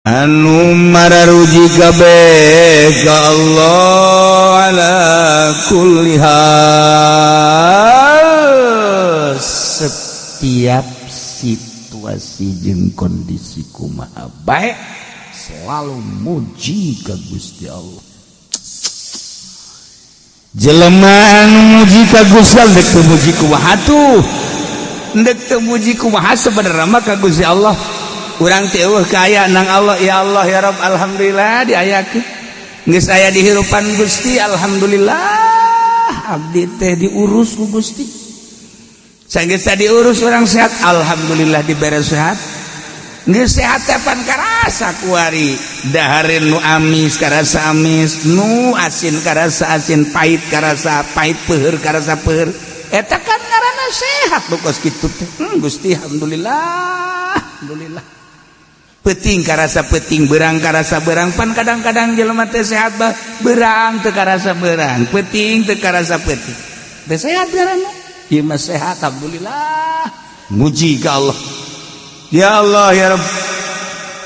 anu mararuji kabeh ka Allah ala kulli hal setiap situasi jeung kondisi kumaha bae selalu muji ka Gusti Allah. Jelema anu muji ka Gusti Allah dek teu muji kumaha atuh, dek teu muji kumaha sebenarnya mah ka Gusti Allah. Urang teh eueuh kaya nang Allah, ya Allah ya Rabb, alhamdulillah diayakeun geus aya di hirupan Gusti, alhamdulillah abdi teh diurus ku Gusti. Sanggeus diurus urang sehat, alhamdulillah dibere sehat. Geus sehat teh pan karasa kuari, dahareun nu amis karasa amis, nu asin karasa asin, pahit karasa pahit, peuheur karasa peuheur. Eta kan ngaranna sehat bokos kitu teh. Gusti alhamdulillah, alhamdulillah. Peting karasa peting, berang karasa berang, pan kadang-kadang jelema teh sehat bah berang teu karasa berang, peting teu karasa peting. Teh sehat ngaranna. Ieu mah sehat alhamdulillah. Muji ka Allah. Ya Allah ya Rabb.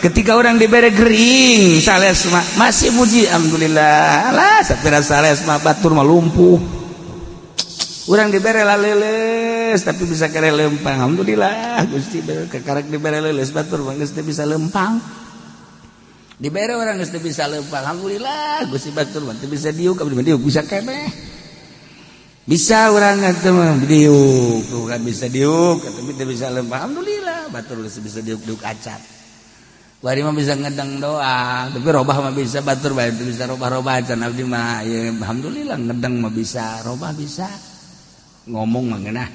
Ketika orang dibere gering sales mah masih muji alhamdulillah. Lah sapira sales mah batur mah lumpuh. Urang dibere laleles tapi bisa kere lempang, alhamdulillah Gusti kekarek dibere leles batur mah geus teu bisa lempang. Dibere orang geus teu bisa lempang, alhamdulillah Gusti batur mah teu bisa diuk, abdi mah diuk bisa keneh. Bisa urang teh mah diuk, bukan bisa diuk tapi teu bisa lempang, alhamdulillah batur geus bisa diuk-diuk acat. Bari mah bisa ngedeng doang, tapi robah mah bisa batur bae teu bisa robah-robah acan abdi mah ya alhamdulillah ngedeng mah bisa, robah bisa. Ngomong mah ngeunah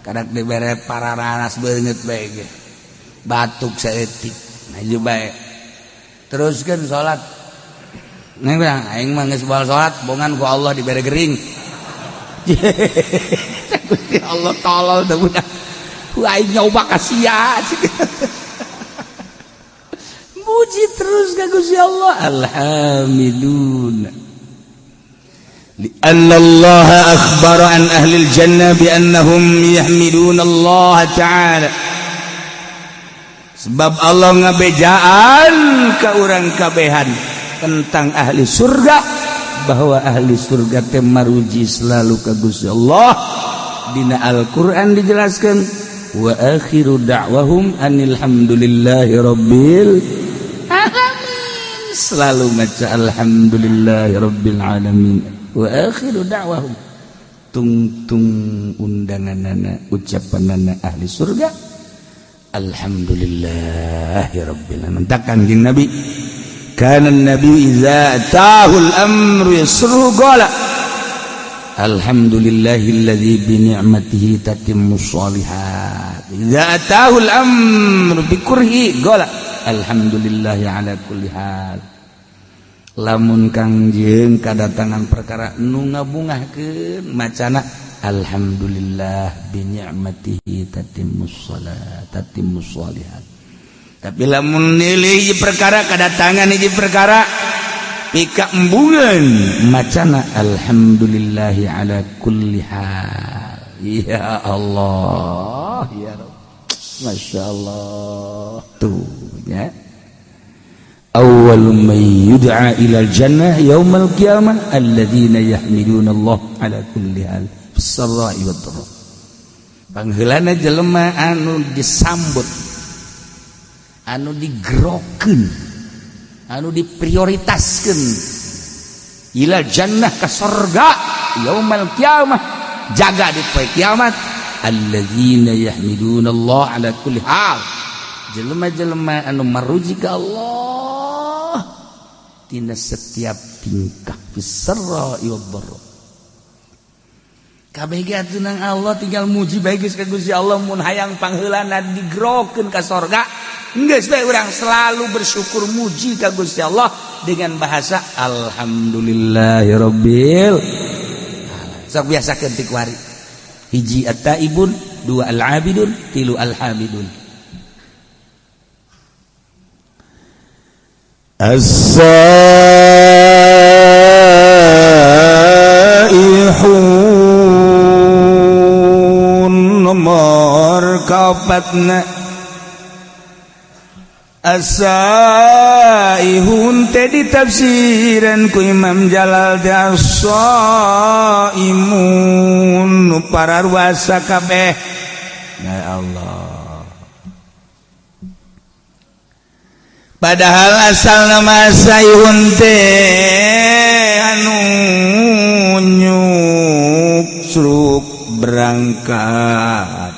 kadak dibere pararanas beungeut bae ge batuk saeutik maju bae teruskeun salat neng bilang aing mah geus baal salat bongan ku Allah dibere gering Gusti Allah tolol teh budak aing nyoba ka sia muji terus ka Gusti Allah alhamdulillah. لأن الله أخبر عن أهل الجنة بأنهم يحمدون الله تعالى. Sebab Allah ngabejaan ka urang kabehan tentang ahli surga bahwa ahli surga teh maruji selalu ka Gusti Allah. Dina Al-Qur'an dijelaskan wa akhiru da'wahum anil hamdulillahi rabbil alamin. Selalu maca alhamdulillahi rabbil alamin. Wa akhiru da'wahum tung undanganana ucapanana ahli surga alhamdulillahi rabbil alamin. Kanjeng Nabi kana nabi idza atahul amru yasru qala alhamdulillahilladzi bi ni'matihi tatimmus shalihat. Idza atahul amru bi kurhi qala alhamdulillahi ala kulli hal. Lamun Kangjeng kadatangan perkara nu ngabungahkeun macana alhamdulillah bi ni'matihi tatimmus shalihat. Tapi lamun nilai hiji perkara kadatangan hiji perkara pika embungeun macana alhamdulillahi ala kulli hal. Ya Allah ya Rabb. Masyaallah tuh ya. Awwalu man yud'a ilal jannah yaumal qiyamah alladzina yahmiduna Allah ala kulli hal fis-sarra'i wad-dharra. Pangheulana jelema anu disambut, anu digerokeun, anu diprioritaskeun ilal jannah ka surga yaumal qiyamah, jaga di poe kiamat, alladzina yahmiduna Allah ala kulli hal. Jelema-jelema anu maruji ka Allah tina setiap tingkah fis-sarra'i wad-dharra. Kabeh ge atunan Allah tinggal muji bae geus ka Gusti Allah. Mun hayang pangheulana digerokeun ka surga geus bae urang selalu bersyukur muji ka Gusti Allah dengan bahasa alhamdulillahirabbil alamin. Sok biasakeun ti kuari. Hiji at-taibun, dua al-abidun, tilu al-hamidun. As-saihun nomor kaopatna as-saihun teh ditafsiran ku Imam Jalal teh as-saimun nu pararuasa kabeh ya Allah. Padahal asal nama saihun teh anu nyuksruk berangkat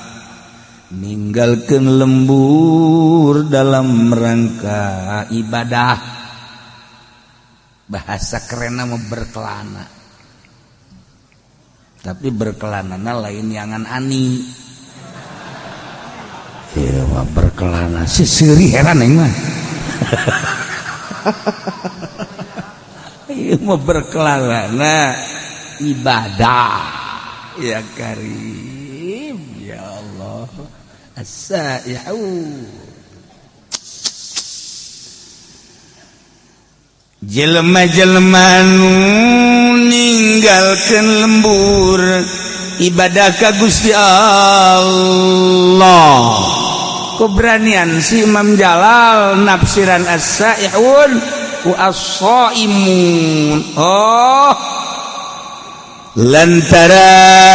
ninggalkeun lembur dalam rangka ibadah. Bahasa kerenna mah berkelana, tapi berkelanana lain yangan ani. Ieu mah berkelana seseuri heran aing mah. Ieu mah berkelana ibadah ya Karim ya Allah. As-saihu jelema-jelema nu ninggalkeun lembur ibadah ka Gusti Allah. Keberanian si Imam Jalal nafsiran as-saihun wa as-saimun. Oh, lantaran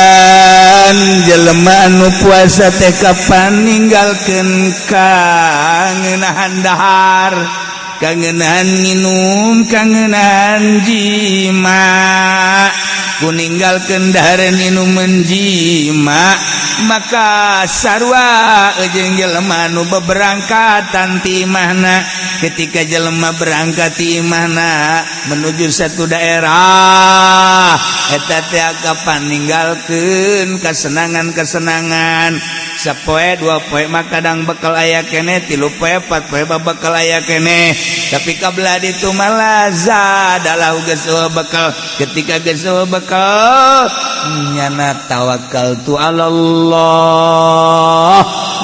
jelema anu puasa teh kapan ninggalkeun kangenahan dahar, kangenahan minum, kangenahan jima, ku ninggalkeun dahar minum menjima, maka sarua jeung jelema anu beberangkatan ti imahna. Ketika jelema berangkat ti imahna menuju satu daerah, eta teh kapan ninggalkeun kesenangan-kesenangan. Sapoe dua poe mah kadang bekal aya keneh, 3 poe 4 poe bakal aya keneh. Tapi kabelah ditu malah zadalah geus bekal. Ketika geus bekal nyana tawakkaltu 'alallah.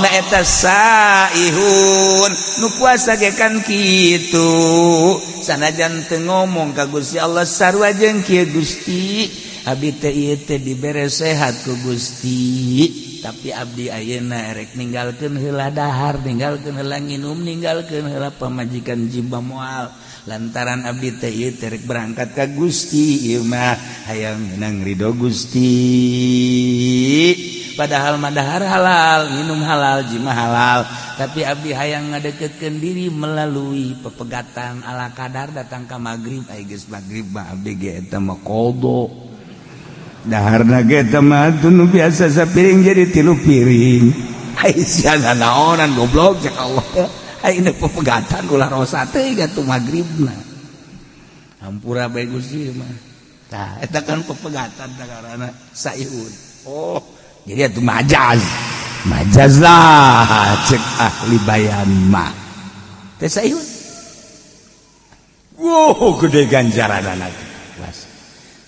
Na eta saihun nu puasa ge kan kitu. Sanajan teu ngomong ka Gusti Allah sarua jeung kieu Gusti, abdi teh ieu teh dibere sehat ku Gusti, tapi abdi ayeuna erek ninggalkeun heula dahar, ninggalkeun heula nginum, ninggalkeun heula pamajikan jiba moal. Lantaran abdi teh ieu teh rek berangkat ka Gusti, ieu mah hayang menang ridho Gusti. Padahal mah dahar halal, minum halal, jima halal, tapi abdi hayang ngadeketkeun diri melalui pepegatan ala kadar datang ka magrib. Ai geus magrib mah abdi ge eta mah qada. Daharna ge eta mah nu biasa sapiring jadi 3 piring. Ai sian naonan goblok cek Allah. Ai ini pepegatan ulah rosa teh gatu magribna. Hampura bae Gusti mah. Tah eta kan pepegatan dagarana saihun. Oh, jadi itu majaz lah cek ahli bayan mah teh saihun. Wow, gede ganjaran anak kelas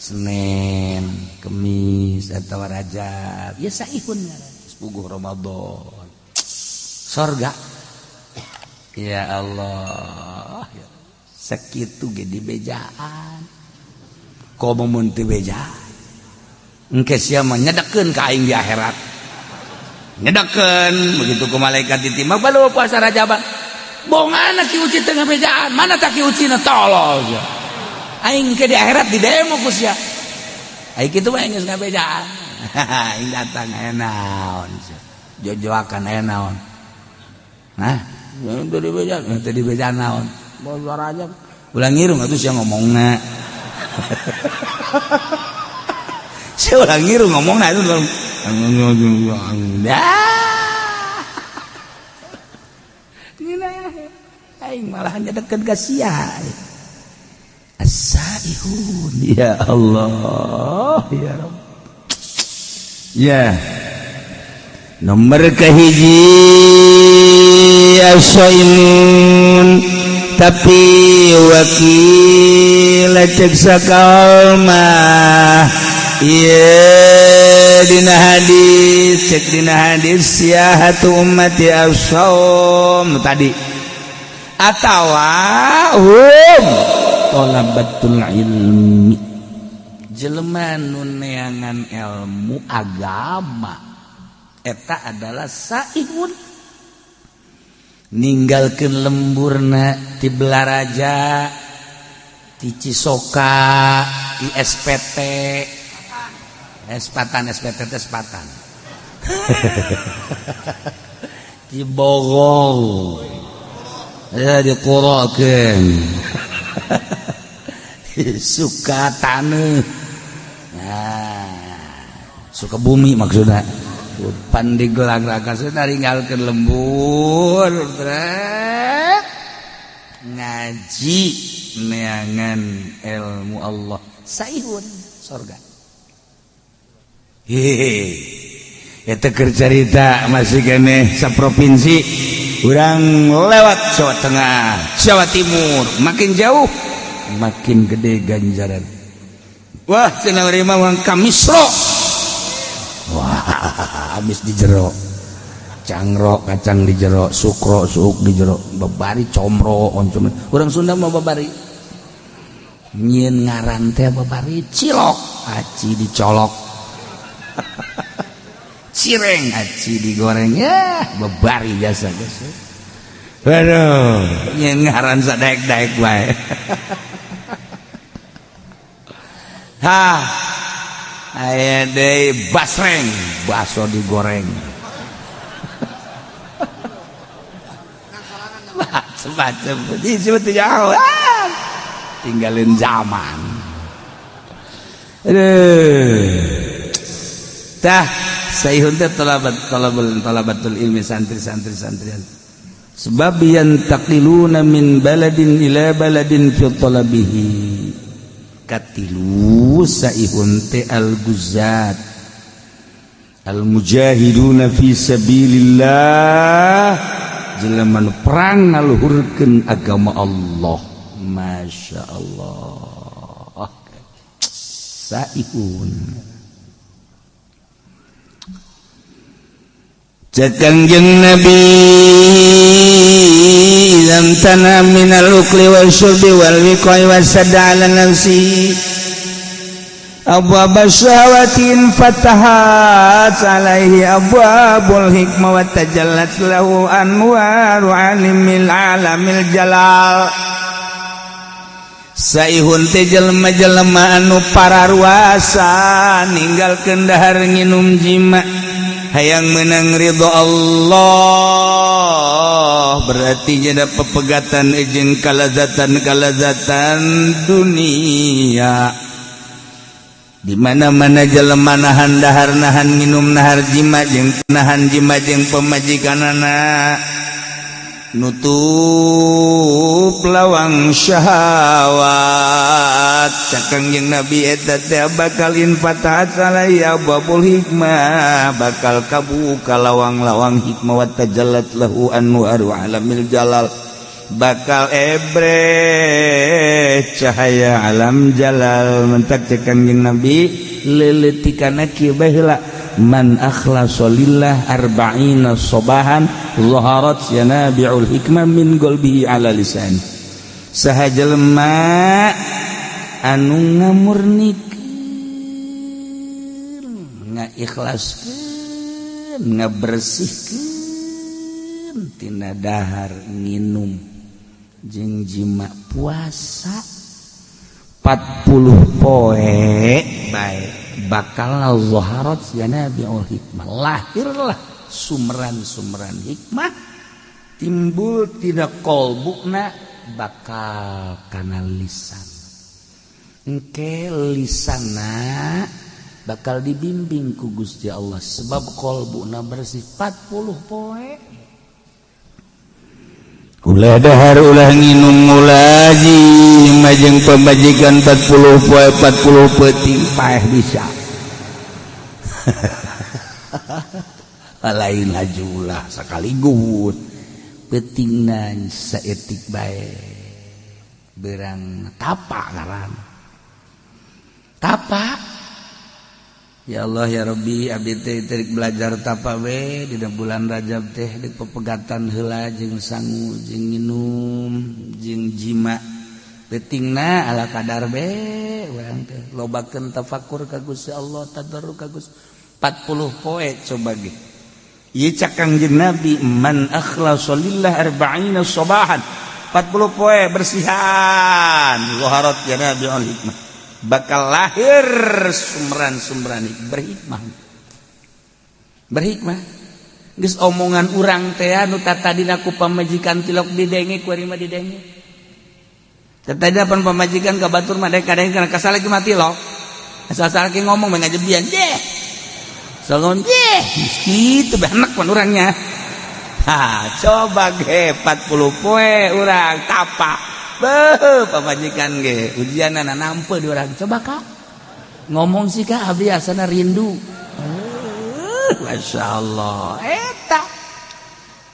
Senin, Kemis atau Rajab ya saihun sepuguh Ramadan sorga ya Allah ya. Sakitu ge dibejaan komo mun teu bejaan engke sia mah nyedekeun ka aing di akhirat. Nyedekeun begitu ku malaikat ditimba balu puasa Rajaban. Bongana ki uci teu ngabejaan, mana tak ki ucina tolol. Aing ke di akhirat di demo ku sia. Ai kitu mah geus ngabejaan. Aing datang aya naon sia. Jojoakan aya naon. Hah? Teu dibejaan, teu dibejaan naon. Puasa Rajab. Ulang ngirung atuh sia ngomongna. Saya orang ngiru ngomong nah itu aing malah nyedekeun ka sia. As-saihun ya Allah ya Rabb. Ya. Nomor kahiji as-saimun tapi wakil cek sakal mah iya dina hadis cek dina hadis siyahatu ummati as-shaum tadi atawa talabatul ilmi jelema nu neangan ilmu agama eta adalah saihun ninggalkeun lemburna ti Belaraja, ti Cisoka, ti SPT, SPT teh Spatan. Di Bogor. Ya diqurakeun. Suka taneuh. Nah, suka bumi maksudna. Pan digelag-lagan ninggalkeun lembur, bret. Ngaji neangan ilmu Allah. Saihun surga. Eta keur carita masih keneh saprovinsi urang lewat Jawa Tengah, Jawa Timur, makin jauh makin gede ganjaran. Wah, cenah urang mah kamisro. Wah, habis di jero. Cangro kacang di jero, sukro suuk di jero, babari comro oncom. Urang Sunda mah babari. Nyieun ngaran teh babari cilok, aci dicolok. Cireng aci digoreng ya babari biasa guys. Waduh, nyen ngaran sadaek-daek bae. Ha, aya deui basreng, bakso digoreng. Macam-macam disebut jauh. Tinggalin zaman. Tah saihun teh talabatul ilmi santri santrian sebab yantaqiluna min baladin ila baladin fi talabihi katilu saihun teh al-guzzat al-mujahiduna fi sabilillah jelema nu perang ngaluhurkeun agama Allah. Masya Allah saihun Kangjeng Nabi idzam tana minal ukli wal syurbi wal wiqai wasadda ala nafsi abwaba syawatin fatahat alaihi abwabul hikmah wa tajallat lahu anwaru alimil alamil jalal. Saihun teh jelema-jelema anu pararuasa ninggalkeun dahar nginum jima hayang menang ridho Allah, berarti jadi pepegatan jeung kalazatan dunia. Di mana-mana jelema nahan dahar nahan nginum nahar jima jeung nahan jima jeung pemajikanana nutup lawang syahwat. Kangjeng Nabi eta teh bakal infatahat salaya babul hikmah, bakal kabuka lawang-lawang hikmah wa tajallat lahu anwaru alamil jalal, bakal ebre cahaya alam jalal. Mentak Kangjeng Nabi leuletikana kieu bae heula man akhlasa lillah arba'ina sobahan zaharat yanabi'ul hikmah min qalbihi ala lisan. Saha jelema anu ngamurnikeun ngaikhlaskeun ngabersihkeun tina dahar nginum jeung jima puasa 40 poe bae bakal zaharat yanabi'ul hikmah, lahirlah sumran-sumran hikmah timbul tina qalbuna bakal kana lisan. Engke lisanna bakal dibimbing ku Gusti Allah sebab qalbuna bersih 40 poe. Ulah dahar ulah nginum ulah jima jeung pamajikan 40 poe 40 peuting paeh bisa. Lain hajulah sakaligut peutingna saetik bae berang tapa ngaran tapa. Ya Allah ya Rabbi abdi teh terik belajar tapa we dina bulan Rajab teh di pepegatan heula jeung sangu jeung nginum jeung jima peutingna ala kadar be urang teh lobakeun tafakur ka Gusti Allah tadarruk ka Gusti 40 poe coba ge ieu cak Kangjeng Nabi man akhlasa lillah arba'ina sabahan 40 poe bersihan zaharat jana bi al hikmah bakal lahir sumran-sumran berhikmah geus omongan urang teh anu tatadina ku pamajikan tilok didenge ku arima didenge tatadina pan pamajikan ka batur mah daek kadang kana kasalaki mati lo asal-asal ki ngomong mah ngajebian deh salon deh kitu benak pan urangnya coba ge 40 poe urang tapak beuh pamajikan ge ujianana nampe di urang coba Kak ngomong sih Kak abdi asana rindu Masya Allah eta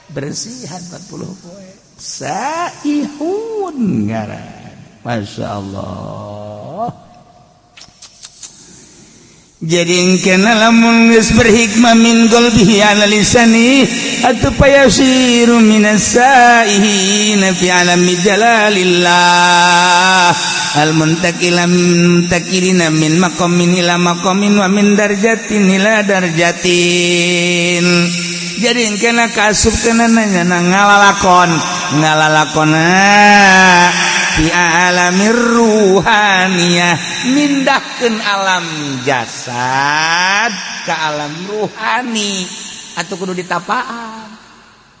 bersihan 40 poe saihun ngaran Masya Allah jadi engkena lamun geus berhikmah min qalbihi ala lisani atuh payasiru minas saihin fi alami jalalillah al muntakirina min maqamin ila maqamin wa min darjatin ila darjatin jadi engkena kasupkeun nanya ngalalakon fi alamir ruhaniyah mindahkeun alam jasad ke alam ruhani atuh kudu ditapaan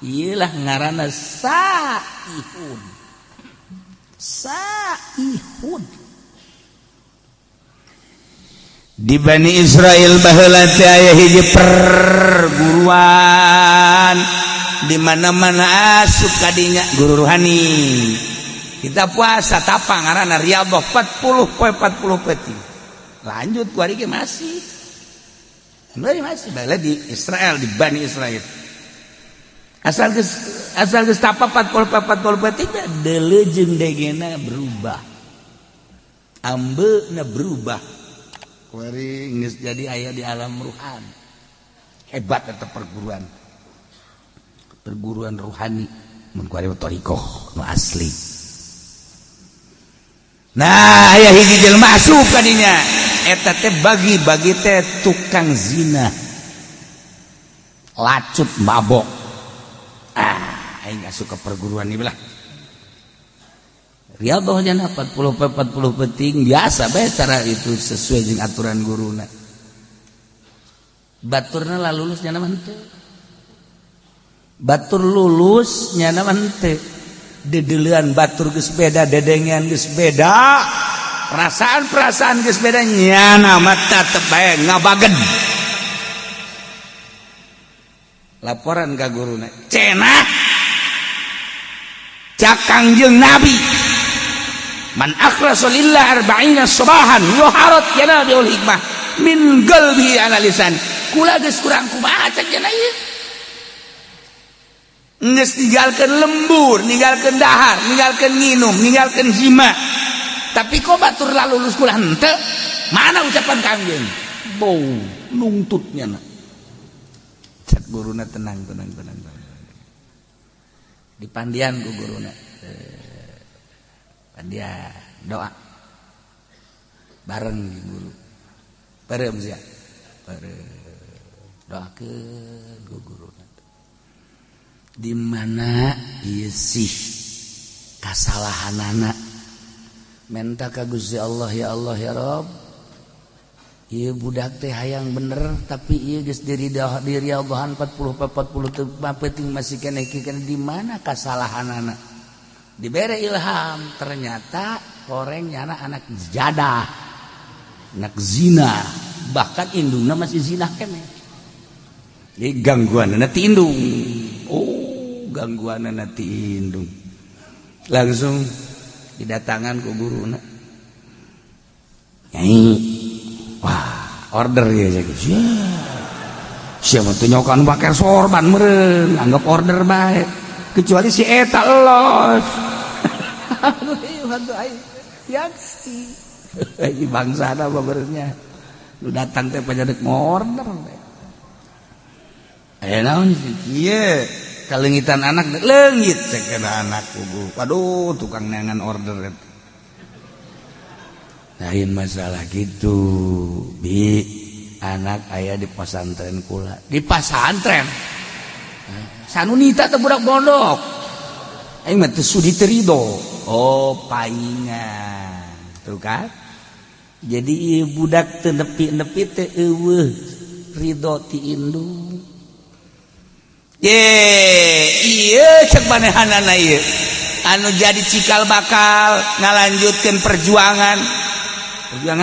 ieu lah ngaranna saihun di Bani Israel baheula teh aya hiji perguruan di mana-mana asup kadinya guru ruhani kita puasa tapang ngaranna riyadhah 40 poe 40 peti lanjut ku ari ge masih bae di Israel di Bani Israel asal geus tapa 40 peti delejeung degena berubah ambeuna berubah kuari geus jadi aya di alam ruhan hebat eta perguruan ruhani mun kuari thariqah nu asli. Nah aya hiji jelema asup kadinya eta teh bagi teh tukang zina lacut mabok aing asup ke perguruan ieu lah riyadhah nya 40 penting biasa bae cara itu sesuai jeung aturan guruna baturna lah lulus nya mah henteu batur lulus nya mah henteu dedeuleun batur geus beda dedengean geus beda perasaan geus beda nyana mah tetep bae ngabaged laporan ka guruna cenah cak Kangjeng Nabi man akhlasa lillah arba'ina sabahan yuharat jana biul hikmah min qalbi ala lisan kula geus kurang kumaha cak jana ieu geus ninggalkeun lembur, ninggalkeun dahar, ninggalkeun nginum, ninggalkeun jima. Tapi kok batur lalu lulus kula henteu? Mana ucapan Kangjeng? Bau nungtutnya na. Cak guruna tenang. Dipandian ku guruna. Pandian doa. Bareng guru. Pareum sia. Doakeun ku guruna. Di mana ieu sih kasalahanana menta ka Gusti Allah ya Rabb ieu budak teh hayang bener tapi ieu geus diriyadhahan 40 penting masih keneh di mana kasalahanana dibere ilham ternyata korengnya anak jadah anak zina bahkan indungna masih zina keneh ieu gangguanna ti indung gangguan nanti indung langsung didatangan ku guruna nyai wah order ya siapa tuh nyokan pakai sorban meren anggap order baik kecuali si eta los aduh yaksi bangsa ada babernya lu datang teh pajadek order naon ieu kalengitan anak leungit cek anak kubu waduh tukang neangan order lain masalah gitu bi anak aya di pesantren kula di pesantren sanunita teh budak pondok aing mah teu sudi teu ridho paingan tuh kan jadi ieu budak teu nepi-nepi teh eueuh ridho ti indung ieu cek manehanana ieu anu jadi cikal bakal ngalanjutkeun perjuangan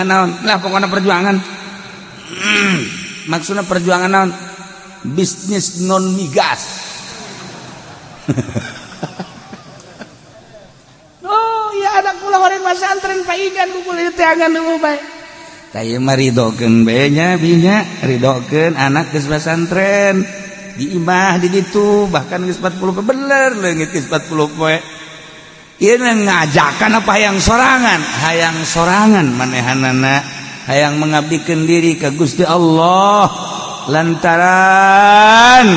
naon lah pokona perjuangan maksudna perjuangan naon bisnis non migas ya anak kula horeng pesantren paingan ku kuliah teh angan nu bae tah mah ridokeun bae nya binya ridokeun anak geus pesantren di imah di ditu bahkan geus 40 bener leungit geus 40 poe ieu ngajakan apa hayang sorangan manehanana hayang mengabdikeun diri ka Gusti Allah lantaran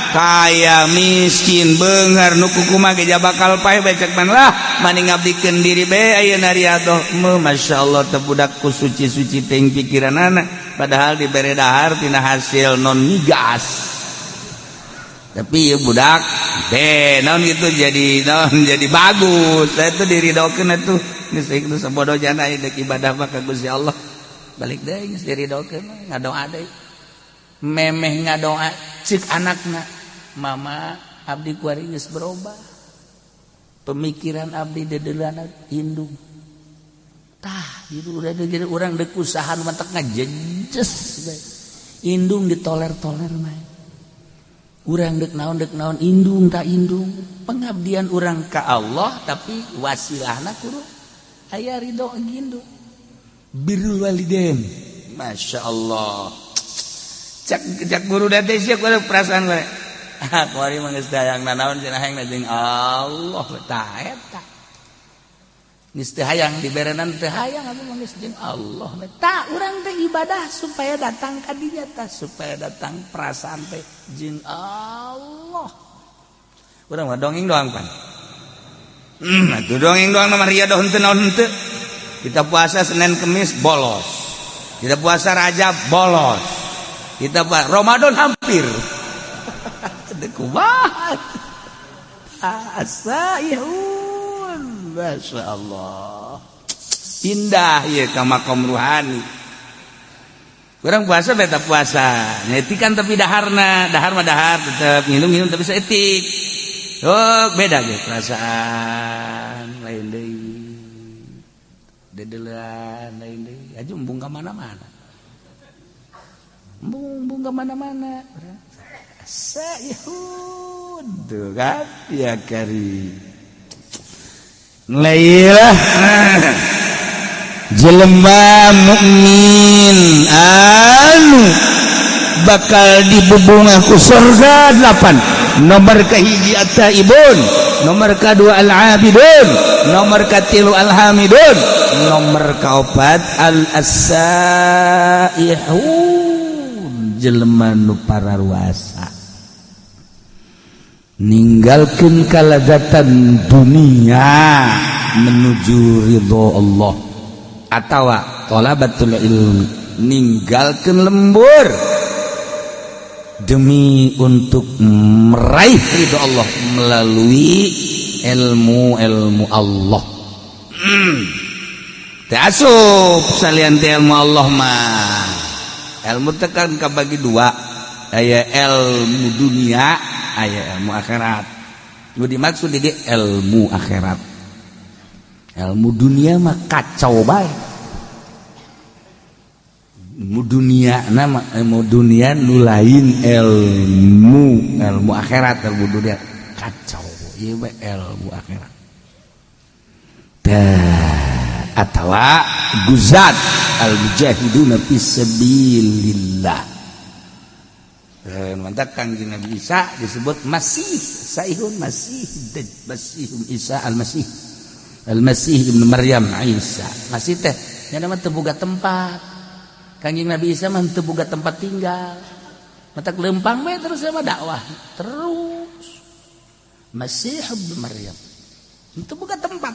kaya miskin beungar nu kumaha ge bakal pae becek man lah mani ngabdikeun diri bae ayeuna riadoh masyaallah teh budak ku suci-suci teuing pikiranana padahal dibere dahar tina hasil non migas tapi ya budak naon gitu jadi bagus saya tuh diridokeun atuh geus ieu sabodo jana deuk ibadah mah ka Gusti Allah balik deui geus diridokeun ngadoa deui memeh ngadoa cik anakna mama abdi kuari geus berubah pemikiran abdi dedeulana indung tah itu udah jadi urang deuk usaha mantek ngajenjes bae indung ditoler-toler mah urang dek naon indung tak indung pengabdian urang ka Allah tapi wasilahna kudu aya ridho indung birrul walidain masyaallah cak guru da teh sia kudu perasaan we kuari mah geus hayang naon cenah hayang jeung Allah tah eta geus teu hayang diberenan teu hayang abi mah geus jeung Allah tah urang teh ibadah supaya datang ka dinya tah supaya datang perasaan teh jeung Allah urang mah dongeng doang pan atuh dongeng doang mah riadoh henteu naon henteu kita puasa Senin Kemis bolos kita puasa Rajab bolos kita Ramadan hampir teu kumaha asa Masya Allah indah ya ka makom ruhani urang puasa beta puasa ngetikan tapi dahar mah dahar tetep minum tapi saeutik beda ge perasaan lain deui dedelan lain deui aju embung ka mana-mana embung ka mana-mana sayhud tuh kan ya kari Lailah jelema mukmin anu bakal dibubungah ku surga 8 nomor kahiji at-taibun nomor kadua al-abidun nomor katilu al-hamidun nomor kaopat al-as-saihun jelema nu pararuasa ninggalkeun kalazatan dunia menuju ridho Allah atawa talabatul ilmi ninggalkeun lembur demi untuk meraih ridho Allah melalui ilmu Allah teu asup salian teh ilmu Allah mah ilmu teh kan kabagi dua aya ilmu dunia aya ilmu akhirat nu dimaksud di ilmu akhirat ilmu dunia mah kacau bae ilmu dunia nama ilmu dunia nu lain ilmu akhirat ilmu dunia kacau ieu bae ilmu akhirat atawa guzat al mujahiduna fi sabilillah mantap Kangjeng Nabi Isa disebut Masih Saihun Masihum Isa Al-Masih Ibnu Maryam Isa Masih teh nya nama teu boga tempat Kangjeng Nabi Isa mah teu boga tempat tinggal mantap lempang we terus sama dakwah terus Masih Ibnu Maryam teu boga tempat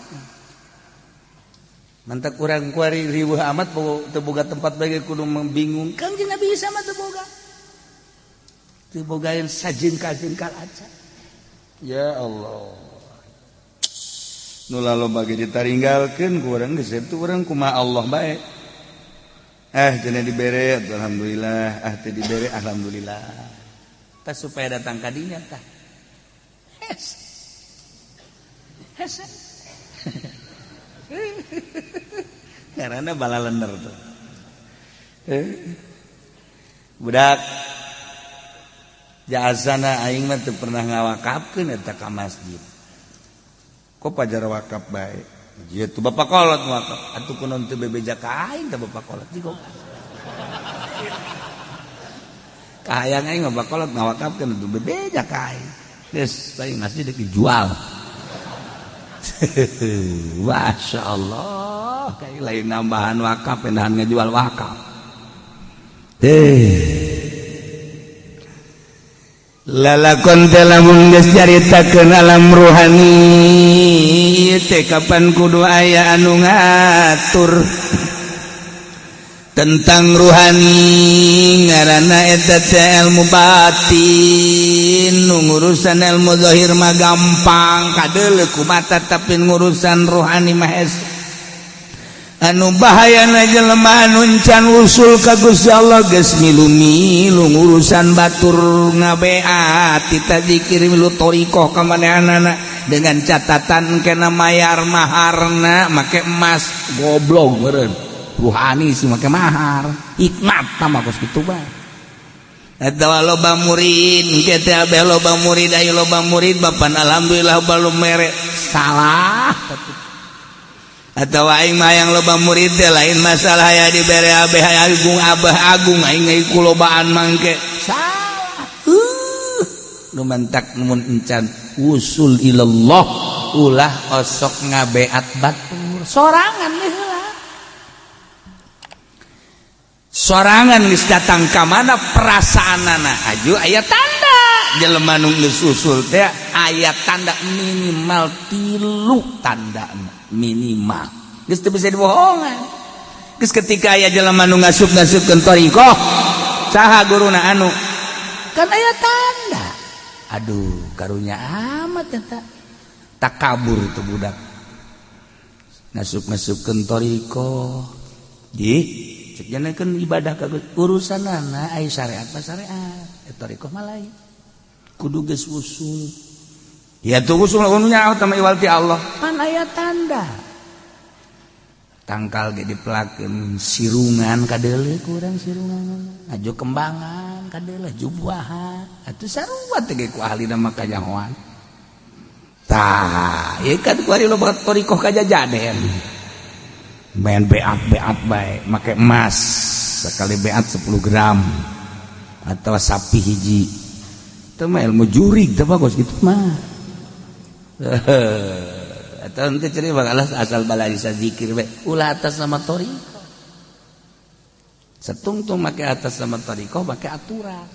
mantap urang kuari riweuh amat teu boga tempat bagi kudu membingung Kangjeng Nabi Isa mah teu boga dibogain sajengkal aja. Ya Allah. Nu laloba ge ditaringgalkeun ku urang geus itu urang kumaha Allah bae. Cenah dibere alhamdulillah, teu dibere alhamdulillah. Tah supaya datang ka dinya tah. Hes. Karena balalender tuh. Budak jasana aing mah teu pernah ngawakafkeun eta ka masjid. Kok pajar wakaf bae. Ieu tuh bapak kolot wakaf. Atuh kunaon teu bebeja ka aing teh bapak kolot jigo. Kahayang aing bapak kolot ngawakafkeun teu bebeja ka aing. Geus bae masjid dijual. Masya Allah, kayak lain nambahan wakaf, pendahan ngejual wakaf. Lalakon telamun geus caritakeun alam ruhani, teh kapan kudu aya anu ngatur tentang ruhani ngaranna eta teh ilmu batin. Ngurusan ilmu zahir mah gampang kadeuleu ku mata, tapi ngurusan ruhani mah anu bahayana jelema anu can usul ka Gusti Allah geus milu-milu ngurusan batur ngabeat kita zikir milu thariqah ka manehanana dengan catatan kena mayar maharna make emas goblok meureun. Ruhani sih make mahar iknat mah kos kitu bae. Eta loba murid engke teh abeh loba murid aya loba murid bapan alhamdulillah balum mere salah. Atawa aing mah yang loba murid teh lain masalah aya dibere abeh agung abah agung aing kulobaan mangke salah. Nu mentak mun encan usul ilallah ulah osok ngabeat batur sorangan heula. Sorangan geus datang ka mana perasaanana aju aya tanda jelema nu geus usul teh aya tanda minimal 3 tanda minimal geus teu bisa dibohongan. Geus ketika aya jelema nu ngasup-ngasupkeun thariqah saha guruna anu kan aya tanda. Aduh karunya amat eta takabur itu budak ngasup-ngasupkeun thariqah di janakeun ibadah ka urusanana aya syariat mah syariat eta thariqah mah lain kudu geus usul. Ya tuh usul nu nyaho tah iwal ti Allah pan aya tanda tangkal ge dipelakeun sirungan kadeuleu ku urang sirungan ajo kembangan kadeuleu jubuahan atuh sarua teh ge ku ahlina mah kanyahoan tah ieu kan ku ari loba thariqah kajajaden main beat baik make emas sekali beat 10 gram atau sapi hiji itu mah ilmu jurig teh bagus gitu mah atau ente ceri bakalah asal balalisa zikir bae ulah atas nama thariqah setungtung make atas nama thariqah make aturan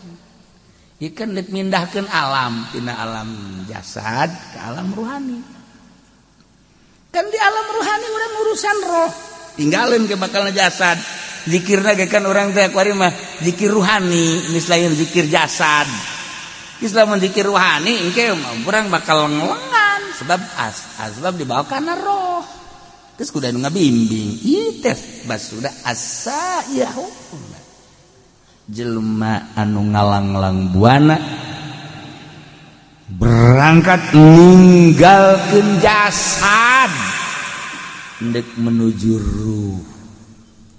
ikan nek mindahkeun alam tina alam jasad ke alam ruhani. Kan di alam ruhani urang urusan roh tinggalin ke bakalna jasad zikirna ge kan urang teh kuari mah zikir ruhani geus lain zikir jasad. Geus lamun zikir ruhani engke urang bakal ngelengan sebab asbab dibawa kana roh geus kudu anu ngabimbing ieu teh basuda asa yahu jelema anu ngalang-lang buana berangkat ninggalkeun jasad ndek menuju ruh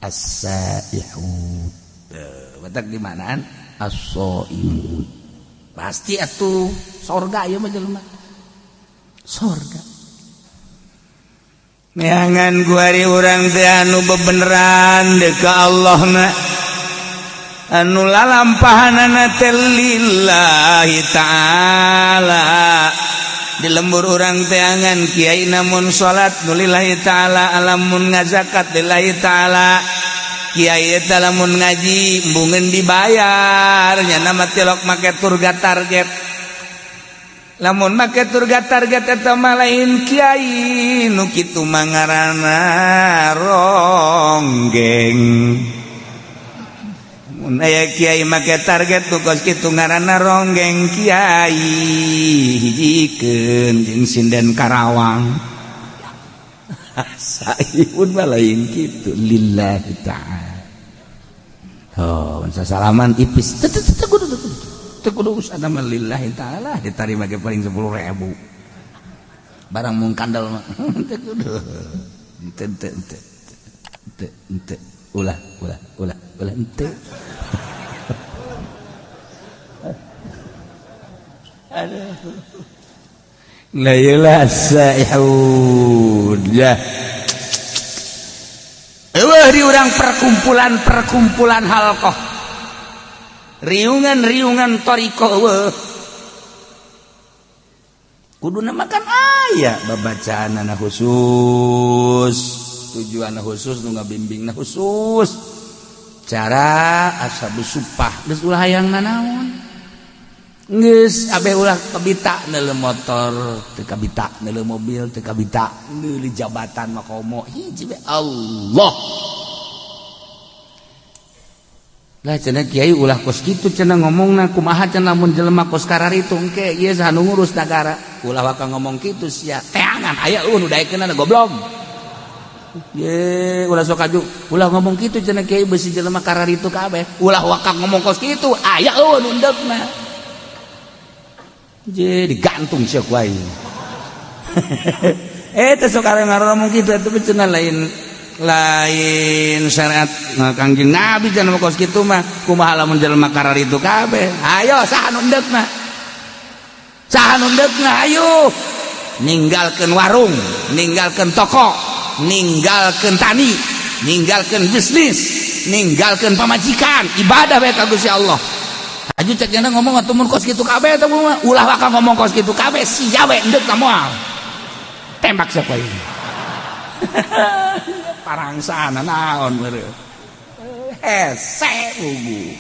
as-saihun. Batak di manaan as-saihun. Pasti atuh sorga ieu mah jelema. Sorga. Neangan guari urang teh anu bebeneran deuk ka Allahna. Anu lalampahanana teh lillahi ta'ala. Di lembur orang teangan kiai namun salat nulillahi ta'ala alamun ngazakat lillahi ta'ala kiai eta lamun ngaji embungeun dibayar nya nama tilok make turga target lamun make turga target eta mah lain kiai nu kitu mangarana ronggeng aya kiai make target tuh kos kitu ngaranna ronggeng kiai hijikeun jeung sinden Karawang saipun mah lain kitu lillahi ta'ala. Oh, salaman ipis teu kudu usaha mah lillahi ta'ala ditarima ge paling 10.000 barang mung kandal mah teu kudu ente ulah ente aduh la ilaha ya eueuh di urang perkumpulan halqah riungan thariqah eueuh kuduna makan aya babacaanna khusus tujuanna khusus nu ngabimbingna khusus cara ashabus supah geus ulah hayang nanaon geus abe ulah kabita neuleuh motor teu kabita neuleuh mobil teu kabita neuleuh jabatan makomo hiji we Allah lah cenah kiai ulah kos kitu cenah ngomongna kumaha cenah mun jelema kos kararitu engke ieu sanu ngurus nagara ulah waka ngomong kitu sia teangan aya nu daekeunna goblok ye ulah sok aju ulah ngomong kitu cenah kiai beusi jelema kararitu kabeh ulah waka ngomong kos kitu aya nu endegna je digantung sia ku aing teh sok arep ngomong kitu atuh cenah lain syariat Kangjeng Nabi cenah kos kitu mah kumaha lamun jelema kararitu kabeh ayo saha nu endegna ayo ninggalkeun warung ninggalkeun toko ninggalkeun tani ninggalkeun bisnis ninggalkeun pamajikan ibadah bae ka Gusti Allah aju cek cenah ngomong atuh mun kos kitu kabeh teh ulah waka ngomong kos kitu kabeh sia we endeg moal tembak siapa ini parangsana naon beureuh hese bubu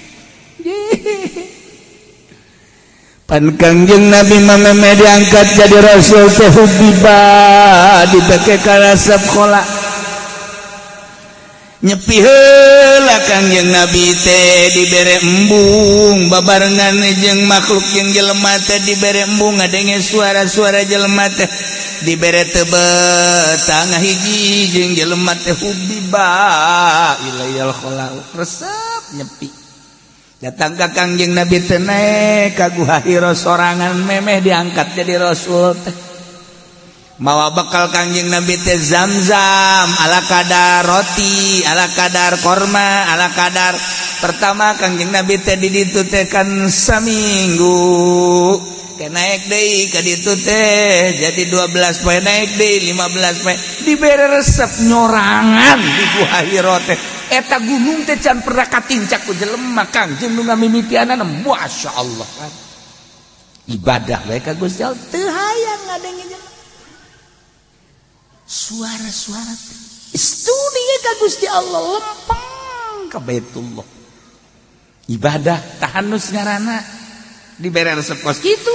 pan Kangjeng Nabi mame diangkat jadi rasul teh hubiba dibake ka sekolah nyepi heula Kangjeng Nabi teh dibere embung babarengan jeung makhluk jeung jelema teh dibere embung ngadenge suara-suara jelema teh dibere teu betang hiji jeung jelema teh hubiba ilayal khala resep nyepi datang ka Kangjeng Nabi teh naik ka Guha Hira sorangan memeh diangkat jadi rasul teh mawa bekal Kangjeng Nabi teh Zam-zam ala kadar roti ala kadar korma ala kadar pertama Kangjeng Nabi teh di ditu teh kan saminggu ke naik deui ka ditu teh jadi 12 poe naik deui 15 poe dibere resep nyorangan di Guha Hira teh eta gunung teh can pernah katincak ku jelema Kangjeng nu ngamimitianana masyaallah ibadah bae ka Gusti Allah teu hayang ngadenge jelema suara-suara studi ka Gusti Allah lempeng ka Baitullah ibadah tahanus ngaranna dibere resep kos kitu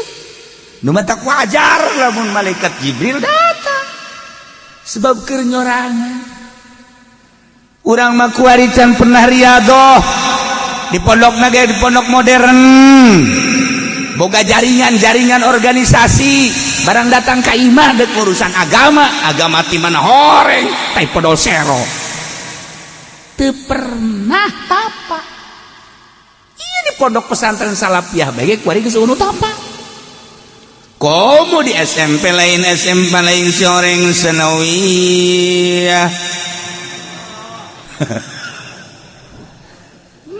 nu mah tak wajar lamun malaikat Jibril datang sebab keur nyorangan urang mah kuari can pernah riadoh di pondok nage di pondok modern boga jaringan organisasi barang datang ka imah dek urusan agama ti mana horeng tai podol sero teu pernah tapa ieu di pondok pesantren Salafiyah bae kuari geus unu tapa komo di SMP lain soreng sanawiyah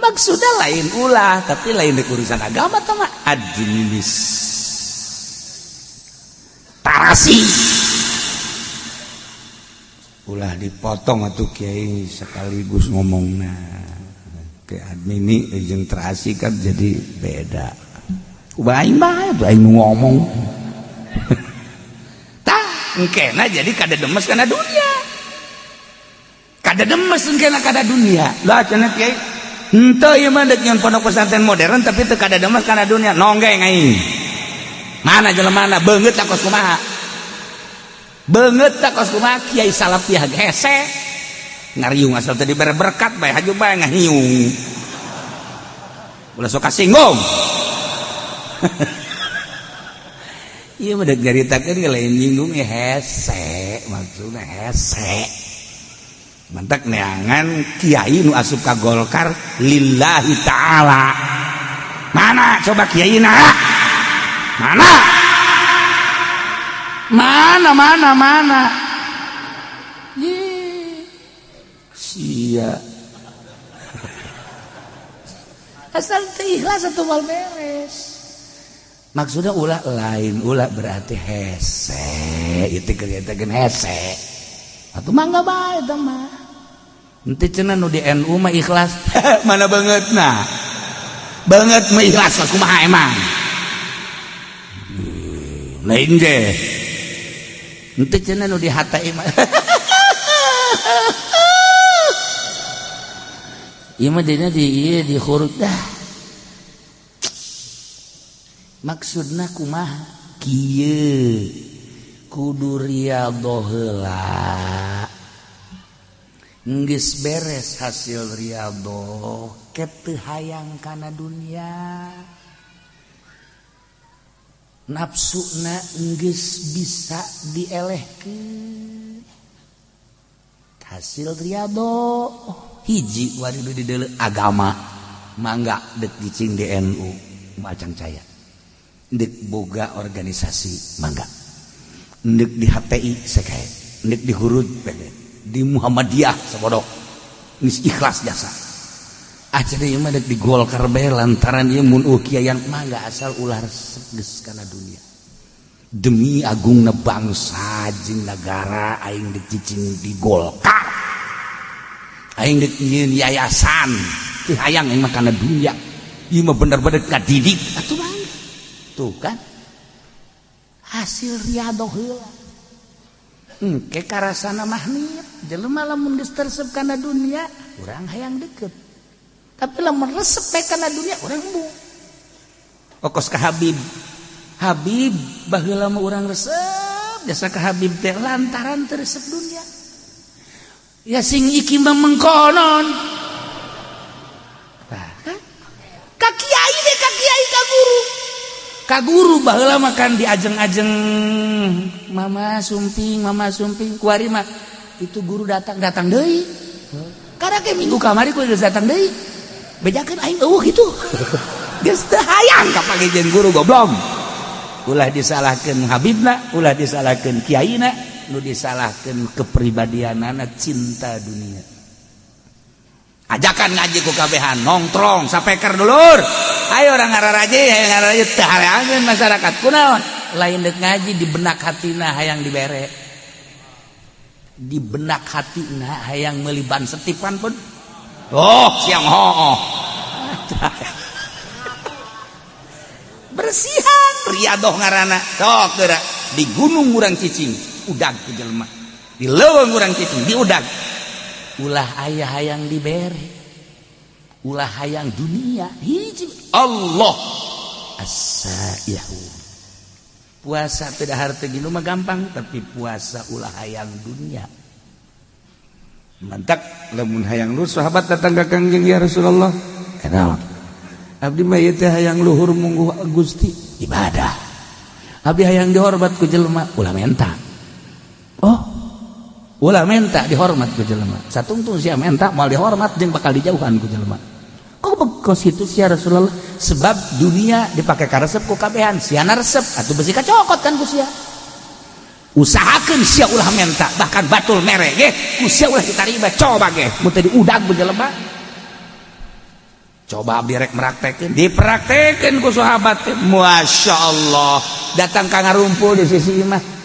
maksudnya lain ulah tapi lain di urusan agama tama administrasi ulah dipotong atuh kiai sekaligus ngomongna ke admini jeung terasi kan jadi beda kubaing bae tuh aing ngomong tah engkena jadi kada demes kana dunia kada demes engkena kada dunia lah cenah kiai henteu ieu mah deuk nyeun pondok pesantren modern tapi teu kada demes kana dunia nonggeng aing mana jelemana beungeut tak kos kumaha kiai Salafiyah hese ngariung asal tadi dibere berkat bae haju bae ngahiung ulah sok kasinggung. Iya mah dek jaritakeun ge lain nyinggung hese, maksudna hese. Mantak neangan kiai nu asup ka Golkar lillahi ta'ala. Mana coba kiaina? Mana? Sia. Asal teu ikhlas atuh wal beres. Maksudnya ulah lain, ulah berarti hese. Itu kelihatan hese. Atuh mangga bae eta mah. Henteu cenah nu di NU mah ikhlas. Mana bangetna? Banget mah ikhlas kumaha emang. Lain je. Henteu cenah nu di HTI mah. Ieu mah di huruf dah. Maksudna kumaha kieu kudu riyadhah heula geus beres hasil riyadhah ket teu hayang kana dunya nafsuna geus bisa dielehkeun hasil riyadhah hiji wari di deuleu agama mangga deuk dicing di NU macang caya ndek boga organisasi mangga ndek di HTI sekae ndek di hurud di Muhammadiyah sabodok geus ikhlas jasa acara ieu mah ndek di Golkar bae lantaran ieu mun kiayan mangga asal ulah resep geus kana dunia demi agungna bangsa jeung nagara aing ndek cicing di Golkar aing ndek nyieun yayasan teu hayang aing mah kana dunia ieu mah bener-bener ngadidik atuh tuh kan hasil riyadhah heula engke karasana mah niat jelema lamun geus tersep kana dunia urang hayang deukeut tapi lamun resep bae kana dunia urang embung okos ka Habib baheula mah urang resep jasa ka Habib teh lantaran teu resep dunia ya sing iki mah mengkonon ka kiai deh ka kiai ka guru baheula makan di ajeng-ajeng mama sumping kuari mah itu guru datang deui karena ke minggu kamari ku geus datang deui bejakeun aing eueuh kitu geus teu hayang ka pagejeun guru goblok ulah disalahkeun habibna ulah disalahkeun kiaina nu disalahkeun kepribadianana cinta dunia ajakan ngaji ku kabehan nongkrong sapeker dulur ayo orang ngararaje teu hareangeun masyarakat kunaon lain deuk ngaji di benak hatina hayang dibere di benak hatina hayang meuli ban setipan pun siang hooh bersihan riyadhah ngaranna sok geura di gunung urang cicing udag ku jelema di leuweung urang cicing di udag ulah aya hayang dibere ulah hayang dunia hiji Allah as-saihu puasa teu dahar teu ginu mah gampang tapi puasa ulah hayang dunia mantak lamun hayang lu sahabat datang ka Kangjeng ya Rasulullah enaon abdi mah ieu teh hayang luhur mungguh Gusti ibadah abdi hayang dihormat ku jelema ulah menta ulah menta dihormat ku jelema satungtung sia menta moal dihormat jeung bakal dijauhan ku jelema kok bekos itu sia Rasulullah sebab dunia dipake ka resep ku kabehan sia na resep atuh besi kacokot kan ku sia usahakeun sia ulah menta bahkan batul mere ge ku sia ulah ditarima coba ge mun teh diudag ku jelema coba abdi rek meraktekeun dipraktekeun ku sahabat masyaallah datang ka ngarumpul di sisi imah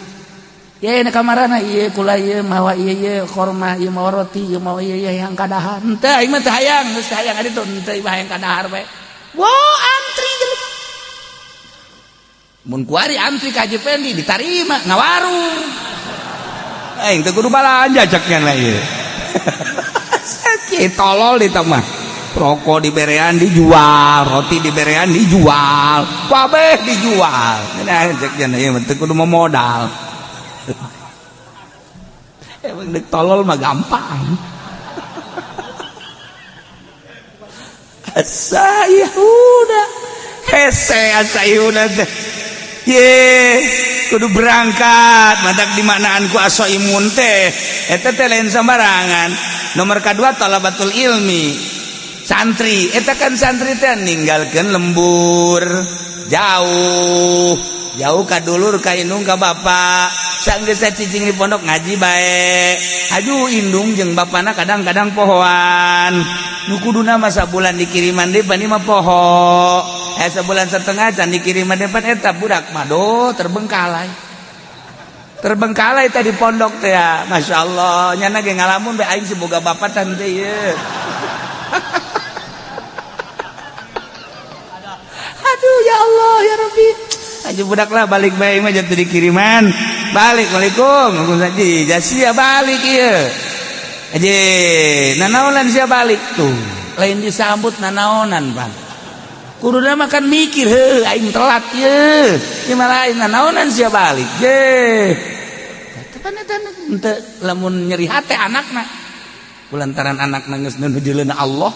ya ini kamarana iya kula iya mawa iya korma iya mawa roti iya mawa iya yang kadahar ente aing mah teu hayang geus hayang ari tuh ente hayang kadahar bae wow antri jelema mun kuari antri ka Haji Pendi ditarima ngawarung aing teu kudu balanja ceknya lah ieu sakit tolol di mah rokok diberean dijual roti diberean dijual kabeh dijual nah ceknya ieu teu kudu modal emang dek tolol mah gampang sayuna hese sayuna teh ye kudu berangkat matak dimaknaan ku asoimun teh eta teh lain sembarangan. Nomor kedua talabatul ilmi santri eta kan santri teh ninggalkeun lembur jauh ka dulur ka indung ka bapak sanggeus cicing di pondok ngaji bae aju indung jeung bapana kadang-kadang pohoan nu kuduna mah sabulan dikiriman depan ieu mah poho sebulan setengah can dikiriman depan eta budak mah terbengkalai teh di pondok teh ya masyaallah nyana ge ngalamun bae aing siboga bapatan teh ieu aduh ya Allah ya Rabbi aja budak lah balik bae mah jatuh dikiriman balik waalaikum ngomong saji jasia balik ieu aja nanaonan sia balik tuh lain disambut nanaonan Bang kuduna makan mikir heuh aing telat ieu gimana lain nanaonan sia balik ye tepan eta henteu lamun nyeri hate anakna kulantaran anakna geus nujuleuna Allah